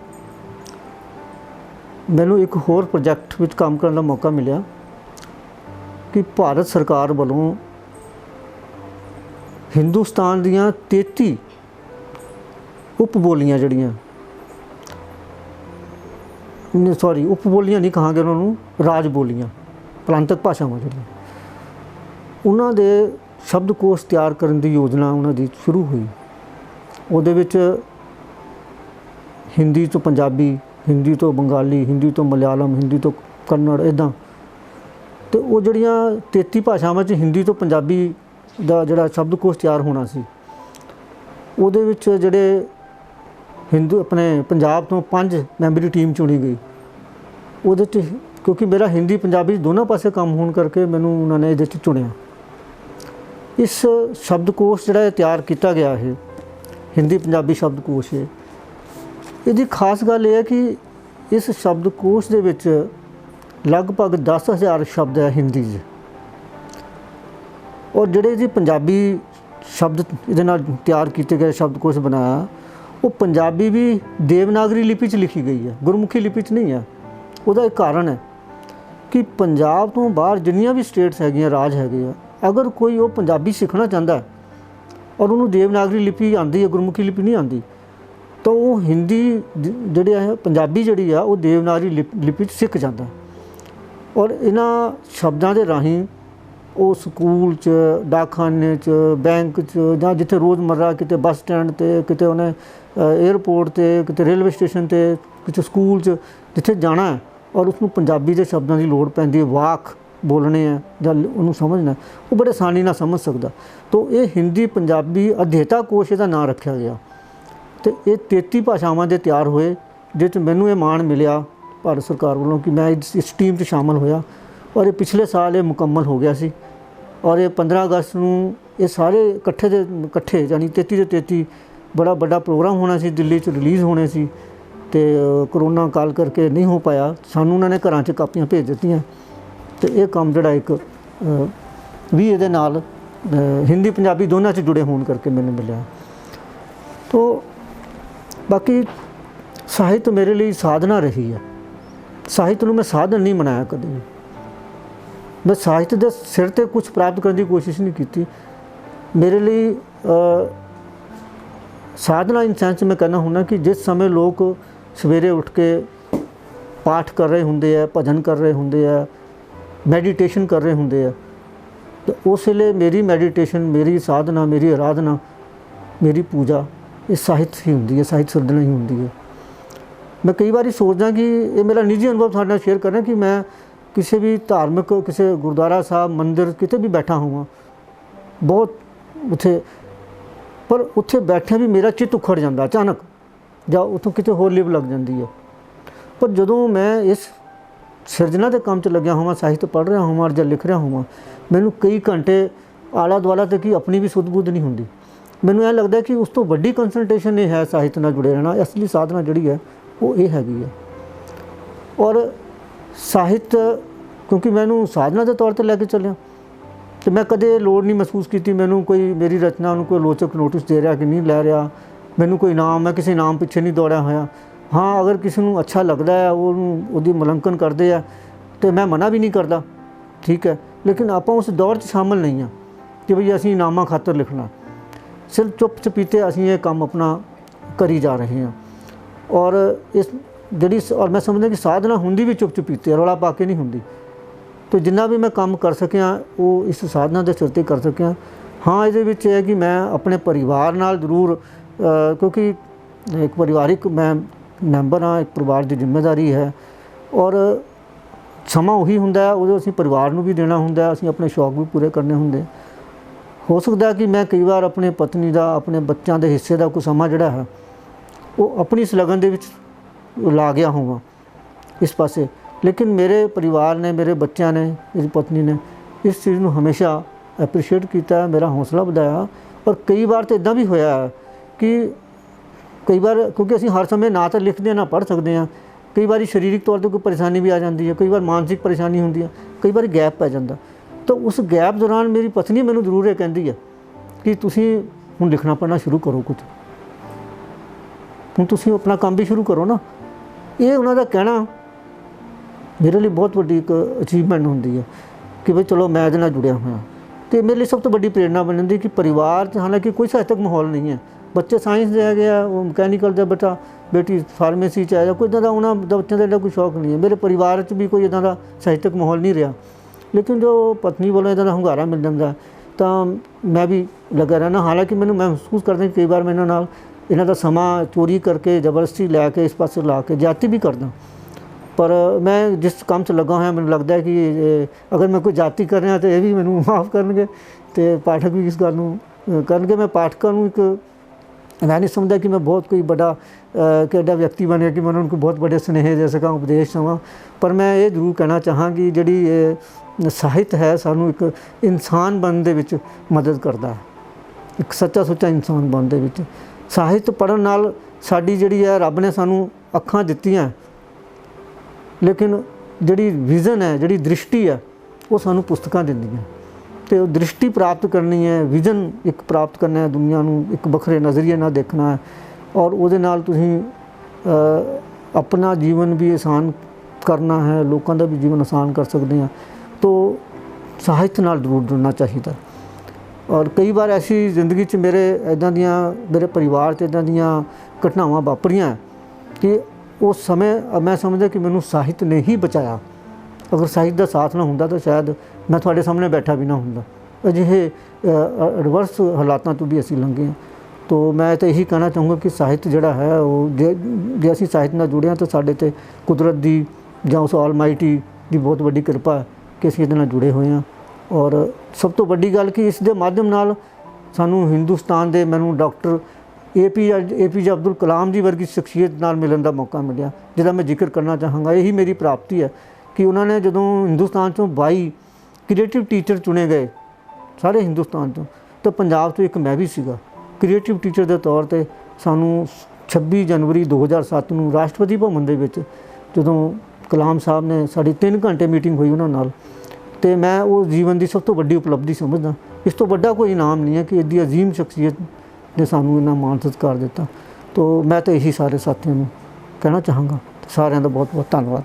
ਮੈਨੂੰ ਇੱਕ ਹੋਰ ਪ੍ਰੋਜੈਕਟ ਵਿੱਚ ਕੰਮ ਕਰਨ ਦਾ ਮੌਕਾ ਮਿਲਿਆ ਕਿ ਭਾਰਤ ਸਰਕਾਰ ਵੱਲੋਂ ਹਿੰਦੁਸਤਾਨ ਦੀਆਂ 33 ਉਪ ਬੋਲੀਆਂ ਜਿਹੜੀਆਂ ਉਪ ਬੋਲੀਆਂ ਨਹੀਂ ਕਹਾਂਗੇ ਉਹਨਾਂ ਨੂੰ, ਰਾਜ ਬੋਲੀਆਂ, ਪ੍ਰਾਂਤਕ ਭਾਸ਼ਾਵਾਂ ਜਿਹੜੀਆਂ, ਉਹਨਾਂ ਦੇ ਸ਼ਬਦਕੋਸ਼ ਤਿਆਰ ਕਰਨ ਦੀ ਯੋਜਨਾ ਉਹਨਾਂ ਦੀ ਸ਼ੁਰੂ ਹੋਈ। ਉਹਦੇ ਵਿੱਚ ਹਿੰਦੀ ਤੋਂ ਪੰਜਾਬੀ, ਹਿੰਦੀ ਤੋਂ ਬੰਗਾਲੀ, ਹਿੰਦੀ ਤੋਂ ਮਲਿਆਲਮ, ਹਿੰਦੀ ਤੋਂ ਕੰਨੜ, ਇੱਦਾਂ। ਅਤੇ ਉਹ ਜਿਹੜੀਆਂ 33 ਭਾਸ਼ਾਵਾਂ 'ਚ ਹਿੰਦੀ ਤੋਂ ਪੰਜਾਬੀ ਦਾ ਜਿਹੜਾ ਸ਼ਬਦਕੋਸ਼ ਤਿਆਰ ਹੋਣਾ ਸੀ, ਉਹਦੇ ਵਿੱਚ ਜਿਹੜੇ ਆਪਣੇ ਪੰਜਾਬ ਤੋਂ 5 ਮੈਂਬਰੀ ਟੀਮ ਚੁਣੀ ਗਈ। ਉਹਦੇ 'ਚ ਕਿਉਂਕਿ ਮੇਰਾ ਹਿੰਦੀ ਪੰਜਾਬੀ ਦੋਨਾਂ ਪਾਸੇ ਕੰਮ ਹੋਣ ਕਰਕੇ ਮੈਨੂੰ ਉਹਨਾਂ ਨੇ ਇਹਦੇ 'ਚ ਚੁਣਿਆ। ਇਸ ਸ਼ਬਦਕੋਸ਼ ਜਿਹੜਾ ਇਹ ਤਿਆਰ ਕੀਤਾ ਗਿਆ ਹੈ, ਹਿੰਦੀ ਪੰਜਾਬੀ ਸ਼ਬਦਕੋਸ਼ ਹੈ, ਇਹਦੀ ਖਾਸ ਗੱਲ ਇਹ ਹੈ ਕਿ ਇਸ ਸ਼ਬਦਕੋਸ਼ ਦੇ ਵਿੱਚ ਲਗਭਗ 10,000 ਸ਼ਬਦ ਹੈ ਹਿੰਦੀ 'ਚ, ਔਰ ਜਿਹੜੇ ਜੀ ਪੰਜਾਬੀ ਸ਼ਬਦ ਇਹਦੇ ਨਾਲ ਤਿਆਰ ਕੀਤੇ ਗਏ ਸ਼ਬਦਕੋਸ਼ ਬਣਾਇਆ, ਉਹ ਪੰਜਾਬੀ ਵੀ ਦੇਵਨਾਗਰੀ ਲਿਪੀ 'ਚ ਲਿਖੀ ਗਈ ਹੈ, ਗੁਰਮੁਖੀ ਲਿਪੀ 'ਚ ਨਹੀਂ ਹੈ। ਉਹਦਾ ਇੱਕ ਕਾਰਨ ਹੈ ਕਿ ਪੰਜਾਬ ਤੋਂ ਬਾਹਰ ਜਿੰਨੀਆਂ ਵੀ ਸਟੇਟਸ ਹੈਗੀਆਂ, ਰਾਜ ਹੈਗੇ ਆ, ਅਗਰ ਕੋਈ ਉਹ ਪੰਜਾਬੀ ਸਿੱਖਣਾ ਚਾਹੁੰਦਾ ਔਰ ਉਹਨੂੰ ਦੇਵਨਾਗਰੀ ਲਿਪੀ ਆਉਂਦੀ ਹੈ, ਗੁਰਮੁਖੀ ਲਿਪੀ ਨਹੀਂ ਆਉਂਦੀ, ਤਾਂ ਉਹ ਹਿੰਦੀ ਜਿਹੜੀ ਹੈ, ਪੰਜਾਬੀ ਜਿਹੜੀ ਆ, ਉਹ ਦੇਵਨਾਗਰੀ ਲਿਪੀ 'ਚ ਸਿੱਖ ਜਾਂਦਾ। ਔਰ ਇਹਨਾਂ ਸ਼ਬਦਾਂ ਦੇ ਰਾਹੀਂ ਉਹ ਸਕੂਲ 'ਚ, ਡਾਕਖਾਨੇ 'ਚ, ਬੈਂਕ 'ਚ, ਜਾਂ ਜਿੱਥੇ ਰੋਜ਼ਮर्रा ਕਿਤੇ ਬੱਸ ਸਟੈਂਡ 'ਤੇ, ਕਿਤੇ ਉਹਨੇ ਏਅਰਪੋਰਟ 'ਤੇ, ਕਿਤੇ ਰੇਲਵੇ ਸਟੇਸ਼ਨ 'ਤੇ, ਕਿਤੇ ਸਕੂਲ 'ਚ ਜਿੱਥੇ ਜਾਣਾ ਹੈ ਔਰ ਉਸਨੂੰ ਪੰਜਾਬੀ ਦੇ ਸ਼ਬਦਾਂ ਦੀ ਲੋੜ ਪੈਂਦੀ ਹੈ, ਵਾਕ ਬੋਲਣੇ ਹੈ ਜਾਂ ਉਹਨੂੰ ਸਮਝਣਾ, ਉਹ ਬੜੇ ਆਸਾਨੀ ਨਾਲ ਸਮਝ ਸਕਦਾ। ਤਾਂ ਇਹ ਹਿੰਦੀ ਪੰਜਾਬੀ ਅਧਿਅਤਾ ਕੋਸ਼ ਦਾ ਨਾਂ ਰੱਖਿਆ ਗਿਆ, ਅਤੇ ਇਹ 33 ਭਾਸ਼ਾਵਾਂ ਦੇ ਤਿਆਰ ਹੋਏ, ਜਿਸ 'ਚ ਮੈਨੂੰ ਇਹ ਮਾਣ ਮਿਲਿਆ ਭਾਰਤ ਸਰਕਾਰ ਵੱਲੋਂ ਕਿ ਮੈਂ ਇਸ ਟੀਮ 'ਚ ਸ਼ਾਮਲ ਹੋਇਆ। ਔਰ ਇਹ ਪਿਛਲੇ ਸਾਲ ਇਹ ਮੁਕੰਮਲ ਹੋ ਗਿਆ ਸੀ, ਔਰ ਇਹ 15 ਅਗਸਤ ਨੂੰ ਇਹ ਸਾਰੇ ਇਕੱਠੇ ਯਾਨੀ 33 ਦੇ 33 ਬੜਾ ਵੱਡਾ ਪ੍ਰੋਗਰਾਮ ਹੋਣਾ ਸੀ, ਦਿੱਲੀ 'ਚ ਰਿਲੀਜ਼ ਹੋਣੇ ਸੀ, ਅਤੇ ਕਰੋਨਾ ਕਾਲ ਕਰਕੇ ਨਹੀਂ ਹੋ ਪਾਇਆ। ਸਾਨੂੰ ਉਹਨਾਂ ਨੇ ਘਰਾਂ 'ਚ ਕਾਪੀਆਂ ਭੇਜ ਦਿੱਤੀਆਂ, ਅਤੇ ਇਹ ਕੰਮ ਜਿਹੜਾ ਇੱਕ ਵੀ ਇਹਦੇ ਨਾਲ ਹਿੰਦੀ ਪੰਜਾਬੀ ਦੋਨਾਂ 'ਚ ਜੁੜੇ ਹੋਣ ਕਰਕੇ ਮੈਨੂੰ ਮਿਲਿਆ। ਤੋ ਬਾਕੀ ਸਾਹਿਤ ਮੇਰੇ ਲਈ ਸਾਧਨਾ ਰਹੀ ਹੈ। ਸਾਹਿਤ ਨੂੰ ਮੈਂ ਸਾਧਨ ਨਹੀਂ ਬਣਾਇਆ ਕਦੇ ਵੀ। ਮੈਂ ਸਾਹਿਤ ਦੇ ਸਿਰ 'ਤੇ ਕੁਛ ਪ੍ਰਾਪਤ ਕਰਨ ਦੀ ਕੋਸ਼ਿਸ਼ ਨਹੀਂ ਕੀਤੀ। ਮੇਰੇ ਲਈ ਸਾਧਨਾ ਇਨ ਸੈਂਸ ਮੈਂ ਕਹਿੰਦਾ ਹੁੰਦਾ ਕਿ ਜਿਸ ਸਮੇਂ ਲੋਕ ਸਵੇਰੇ ਉੱਠ ਕੇ ਪਾਠ ਕਰ ਰਹੇ ਹੁੰਦੇ ਆ, ਭਜਨ ਕਰ ਰਹੇ ਹੁੰਦੇ ਆ, ਮੈਡੀਟੇਸ਼ਨ ਕਰ ਰਹੇ ਹੁੰਦੇ ਆ, ਤਾਂ ਉਸ ਵੇਲੇ ਮੇਰੀ ਮੈਡੀਟੇਸ਼ਨ, ਮੇਰੀ ਸਾਧਨਾ, ਮੇਰੀ ਆਰਾਧਨਾ, ਮੇਰੀ ਪੂਜਾ ਇਹ ਸਾਹਿਤ ਹੀ ਹੁੰਦੀ ਹੈ, ਸਾਹਿਤ ਸਿਰਜਣਾ ਹੀ ਹੁੰਦੀ ਹੈ। ਮੈਂ ਕਈ ਵਾਰੀ ਸੋਚਦਾ ਕਿ ਇਹ ਮੇਰਾ ਨਿੱਜੀ ਅਨੁਭਵ ਤੁਹਾਡੇ ਨਾਲ ਸ਼ੇਅਰ ਕਰਨਾ ਕਿ ਮੈਂ ਕਿਸੇ ਵੀ ਧਾਰਮਿਕ, ਕਿਸੇ ਗੁਰਦੁਆਰਾ ਸਾਹਿਬ, ਮੰਦਿਰ, ਕਿਤੇ ਵੀ ਬੈਠਾ ਹੋਵਾਂ, ਬਹੁਤ ਉੱਥੇ, ਪਰ ਉੱਥੇ ਬੈਠਿਆਂ ਵੀ ਮੇਰਾ ਚਿੱਤ ਉਖੜ ਜਾਂਦਾ ਅਚਾਨਕ, ਜਾਂ ਉੱਥੋਂ ਕਿਤੇ ਹੋਰ ਲਿਵ ਲੱਗ ਜਾਂਦੀ ਹੈ। ਪਰ ਜਦੋਂ ਮੈਂ ਇਸ ਸਿਰਜਣਾ ਦੇ ਕੰਮ 'ਚ ਲੱਗਿਆ ਹੋਵਾਂ, ਸਾਹਿਤ ਪੜ੍ਹ ਰਿਹਾ ਹੋਵਾਂ ਜਾਂ ਲਿਖ ਰਿਹਾ ਹੋਵਾਂ, ਮੈਨੂੰ ਕਈ ਘੰਟੇ ਆਲਾ ਦੁਆਲਾ 'ਤੇ ਕੀ ਆਪਣੀ ਵੀ ਸੁੱਧ ਬੁੱਧ ਨਹੀਂ ਹੁੰਦੀ। ਮੈਨੂੰ ਇਹ ਲੱਗਦਾ ਕਿ ਉਸ ਤੋਂ ਵੱਡੀ ਕੰਸਨਟ੍ਰੇਸ਼ਨ ਇਹ ਹੈ ਸਾਹਿਤ ਨਾਲ ਜੁੜੇ ਰਹਿਣਾ। ਅਸਲੀ ਸਾਧਨਾ ਜਿਹੜੀ ਹੈ ਉਹ ਇਹ ਹੈਗੀ ਹੈ। ਔਰ ਸਾਹਿਤ ਕਿਉਂਕਿ ਮੈਨੂੰ ਸਾਧਨਾ ਦੇ ਤੌਰ 'ਤੇ ਲੈ ਕੇ ਚੱਲਿਆ, ਤੇ ਮੈਂ ਕਦੇ ਲੋੜ ਨਹੀਂ ਮਹਿਸੂਸ ਕੀਤੀ ਮੈਨੂੰ ਕੋਈ ਮੇਰੀ ਰਚਨਾ ਨੂੰ ਕੋਈ ਆਲੋਚਕ ਨੋਟਿਸ ਦੇ ਰਿਹਾ ਕਿ ਨਹੀਂ ਲੈ ਰਿਹਾ, ਮੈਨੂੰ ਕੋਈ ਇਨਾਮ, ਮੈਂ ਕਿਸੇ ਇਨਾਮ ਪਿੱਛੇ ਨਹੀਂ ਦੌੜਿਆ ਹੋਇਆ। ਹਾਂ, ਅਗਰ ਕਿਸੇ ਨੂੰ ਅੱਛਾ ਲੱਗਦਾ ਹੈ, ਉਹਨੂੰ ਉਹਦੀ ਮੁਲਾਂਕਣ ਕਰਦੇ ਆ ਤੇ ਮੈਂ ਮਨਾ ਵੀ ਨਹੀਂ ਕਰਦਾ, ਠੀਕ ਹੈ। ਲੇਕਿਨ ਆਪਾਂ ਉਸ ਦੌਰ 'ਚ ਸ਼ਾਮਲ ਨਹੀਂ ਹਾਂ ਕਿ ਬਈ ਅਸੀਂ ਇਨਾਮਾਂ ਖਾਤਰ ਲਿਖਣਾ। ਸਿਰਫ ਚੁੱਪ ਚਪੀਤੇ ਅਸੀਂ ਇਹ ਕੰਮ ਆਪਣਾ ਕਰੀ ਜਾ ਰਹੇ ਹਾਂ। ਔਰ ਇਸ ਜਿਹੜੀ ਔਰ ਮੈਂ ਸਮਝਦਾ ਕਿ ਸਾਧਨਾ ਹੁੰਦੀ ਵੀ ਚੁੱਪ ਚਪੀਤੇ, ਰੌਲਾ ਪਾ ਕੇ ਨਹੀਂ ਹੁੰਦੀ। तो जिन्ना भी मैं काम कर सकिया वो इस साधना के सिर ते कर सकिया। हाँ, ये है कि मैं अपने परिवार नाल जरूर क्योंकि एक परिवारिक मैं मैंबर हाँ, एक परिवार की जिम्मेदारी है और समा उही हुंदा है, उदों असीं परिवार नूं भी देना हुंदा है, असीं अपने शौक भी पूरे करने हुंदे। हो सकता है कि मैं कई बार अपने पत्नी का, अपने बच्चों के हिस्से का कोई समा जिहड़ा है वो अपनी इस लगन दे विच ला गया होवां इस पासे, लेकिन मेरे परिवार ने, मेरे बच्चों ने, मेरी पत्नी ने इस चीज़ को हमेशा एप्रीशिएट किया, मेरा हौसला बढ़ाया। और कई बार तो इदा भी होया कि कई बार क्योंकि असीं हर समय ना तो लिखते हैं ना पढ़ सकते हैं, कई बार शारीरिक तौर पर कोई परेशानी भी आ जाती है, कई बार मानसिक परेशानी होती है, कई बार गैप पै जाता। तो उस गैप दौरान मेरी पत्नी मैनूं जरूर ये कहती है कि तुसीं हुण लिखना पढ़ना शुरू करो, कुछ हुण तुसीं अपना काम भी शुरू करो ना। ये उन्हां दा कहना मेरे लिए बहुत बड़ी एक अचीवमेंट होंदी है कि भाई चलो मैं इहदे नाल जुड़िया होया। तो मेरे लिए सब तो बड़ी प्रेरणा बन जाती कि परिवार च हालांकि कोई साहित्यक माहौल नहीं है, बच्चे साइंस दे गए, वो मैकेनिकल दे बेटा बेटी फार्मेसी च आया, कोई इदां दा उन्हां बच्चों का कोई शौक नहीं है। मेरे परिवार च भी कोई इदां दा साहित्यक माहौल नहीं रहा, लेकिन जो पत्नी वालों इदां दा hungaरा मिल जाता तो मैं भी लगा रहना। हालांकि मैंने महसूस करदा कि कई बार मैं इन्हां दा समा चोरी करके जबरदस्ती लैके इस पासे ला के जाति भी करदा, पर मैं जिस काम से लगा हुआ मैंने लगता है कि अगर मैं कोई जाति कर रहा तो यह भी मैंने माफ़ करनगे तो पाठक भी इस गल करनगे। मैं पाठकों को एक मैं नहीं समझदा कि मैं बहुत कोई बड़ा केड़ा व्यक्ति बन गया कि मैं उनको बहुत बड़े स्नेह दे सकां, उपदेश देवां, पर मैं ये जरूर कहना चाहां कि जिहड़ी साहित्य है सानू एक इंसान बनने दे विच मदद करता है, एक सच्चा सुच्चा इंसान बनने दे विच। साहित्य पढ़न नाल साडी जिहड़ी है रब ने सानू अखां दित्तियां, लेकिन जिहड़ी विज़न है, जिहड़ी दृष्टि है वो सानू पुस्तकां दिंदियां। तो दृष्टि प्राप्त करनी है, विज़न एक प्राप्त करना है, दुनिया नू एक वखरे नज़रिए नाल देखना है और उहदे नाल तुसीं अपना जीवन भी आसान करना है, लोगों का भी जीवन आसान कर सकते हैं। तो साहित्य नाल जरूर जुड़ना चाहिए। और कई बार ऐसी जिंदगी च मेरे इदां दियां मेरे परिवार च इदां दियां घटनावां वापरियां कि उस समय मैं समझदा कि मैनू साहित्य ने ही बचाया। अगर साहित्य का साथ ना हुंदा तो शायद मैं तुहाडे सामने बैठा भी ना हुंदा। अजिहे रिवर्स हालातों तो भी असीं लंघे हैं। तो मैं तो यही कहना चाहूँगा कि साहित्य जिहड़ा है वो जे असीं साहित्य नाल जुड़े तो साडे ते कुदरत दी जां उस ऑलमाइटी दी बहुत बड़ी कृपा है कि असीं इहदे नाल जुड़े होए हैं। और सब तो वड्डी गल कि इस दे माध्यम नाल सानू हिंदुस्तान दे मैनू डॉक्टर APJ अब्दुल कलाम जी वर्गी शख्सियत नाल मिलण दा मौका मिलिया, जिहदा मैं जिक्र करना चाहांगा। यही मेरी प्राप्ति है कि उन्होंने जदों हिंदुस्तान चों 22 क्रिएटिव टीचर चुने गए सारे हिंदुस्तान चों, तो पंजाब तो एक मैं भी सीगा क्रिएटिव टीचर के तौर पर। सानू 26 जनवरी 2007 नूं राष्ट्रपति भवन दे विच जदों कलाम साहब ने साडी 3 घंटे मीटिंग हुई उन्हां नाल, तो मैं वो जीवन की सब तो वड्डी उपलब्धि समझदा। इस तो वड्डा कोई इनाम नहीं है कि इतनी अजीम शख्सियत ने सानू इन्ना मान सत्कार दिता। तो मैं तो यही सारे साथियों को कहना चाहांगा। सारिਆਂ ਦਾ बहुत बहुत धन्यवाद।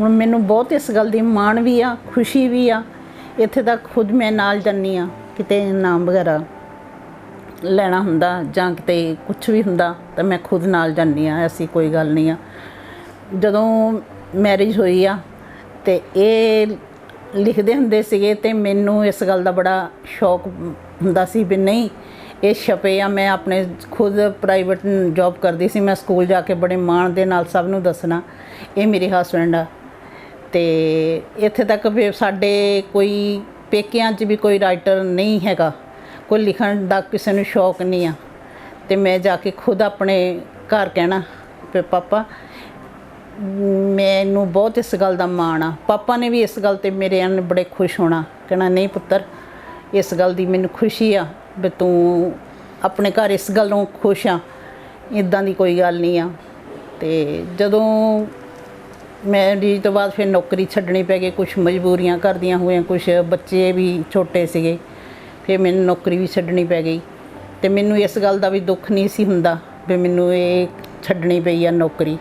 ਹੁਣ ਮੈਨੂੰ ਬਹੁਤ ਇਸ ਗੱਲ ਦੀ ਮਾਣ ਵੀ ਆ, ਖੁਸ਼ੀ ਵੀ ਆ। ਇੱਥੇ ਤੱਕ ਖੁਦ ਮੈਂ ਨਾਲ ਜਾਂਦੀ ਆ, ਕਿਤੇ ਇਨਾਮ ਵਗੈਰਾ ਲੈਣਾ ਹੁੰਦਾ ਜਾਂ ਕਿਤੇ ਕੁਛ ਵੀ ਹੁੰਦਾ ਤਾਂ ਮੈਂ ਖੁਦ ਨਾਲ ਜਾਂਦੀ ਆ, ਐਸੀ ਕੋਈ ਗੱਲ ਨਹੀਂ ਆ। ਜਦੋਂ ਮੈਰਿਜ ਹੋਈ ਆ ਤੇ ਇਹ ਲਿਖਦੇ ਹੁੰਦੇ ਸੀਗੇ ਤੇ ਮੈਨੂੰ ਇਸ ਗੱਲ ਦਾ ਬੜਾ ਸ਼ੌਕ ਹੁੰਦਾ ਸੀ ਵੀ ਨਹੀਂ ਇਹ ਛਪੇ ਆ। ਮੈਂ ਆਪਣੇ ਖੁਦ ਪ੍ਰਾਈਵੇਟ ਜੌਬ ਕਰਦੀ ਸੀ, ਮੈਂ ਸਕੂਲ ਜਾ ਕੇ ਬੜੇ ਮਾਣ ਦੇ ਨਾਲ ਸਭ ਨੂੰ ਦੱਸਣਾ ਇਹ ਮੇਰੇ ਹਸਬੈਂਡ ਆ। ਤੇ ਇੱਥੇ ਤੱਕ ਵੀ ਸਾਡੇ ਕੋਈ ਪੇਕਿਆਂ 'ਚ ਵੀ ਕੋਈ ਰਾਈਟਰ ਨਹੀਂ ਹੈਗਾ, ਕੋਈ ਲਿਖਣ ਦਾ ਕਿਸੇ ਨੂੰ ਸ਼ੌਕ ਨਹੀਂ ਆ। ਤੇ ਮੈਂ ਜਾ ਕੇ ਖੁਦ ਆਪਣੇ ਘਰ ਕਹਿਣਾ ਵੀ ਪਾਪਾ ਮੈਨੂੰ ਬਹੁਤ ਇਸ ਗੱਲ ਦਾ ਮਾਣ ਆ। ਪਾਪਾ ਨੇ ਵੀ ਇਸ ਗੱਲ 'ਤੇ ਮੇਰੇ ਨਾਲ ਬੜੇ ਖੁਸ਼ ਹੋਣਾ, ਕਹਿਣਾ ਨਹੀਂ ਪੁੱਤਰ ਇਸ ਗੱਲ ਦੀ ਮੈਨੂੰ ਖੁਸ਼ੀ ਆ ਵੀ ਤੂੰ ਆਪਣੇ ਘਰ ਇਸ ਗੱਲੋਂ ਖੁਸ਼ ਆ, ਇੱਦਾਂ ਦੀ ਕੋਈ ਗੱਲ ਨਹੀਂ ਆ। ਤੇ ਜਦੋਂ ਮੈਰਿਜ ਤੋਂ ਬਾਅਦ ਫਿਰ ਨੌਕਰੀ ਛੱਡਣੀ ਪੈ ਗਈ, ਕੁਝ ਮਜਬੂਰੀਆਂ ਘਰ ਦੀਆਂ ਹੋਈਆਂ, ਕੁਝ ਬੱਚੇ ਵੀ ਛੋਟੇ ਸੀਗੇ, ਫਿਰ ਮੈਨੂੰ ਨੌਕਰੀ ਵੀ ਛੱਡਣੀ ਪੈ ਗਈ। ਤੇ ਮੈਨੂੰ ਇਸ ਗੱਲ ਦਾ ਵੀ ਦੁੱਖ ਨਹੀਂ ਸੀ ਹੁੰਦਾ ਵੀ ਮੈਨੂੰ ਇਹ ਛੱਡਣੀ ਪਈ ਆ ਨੌਕਰੀ।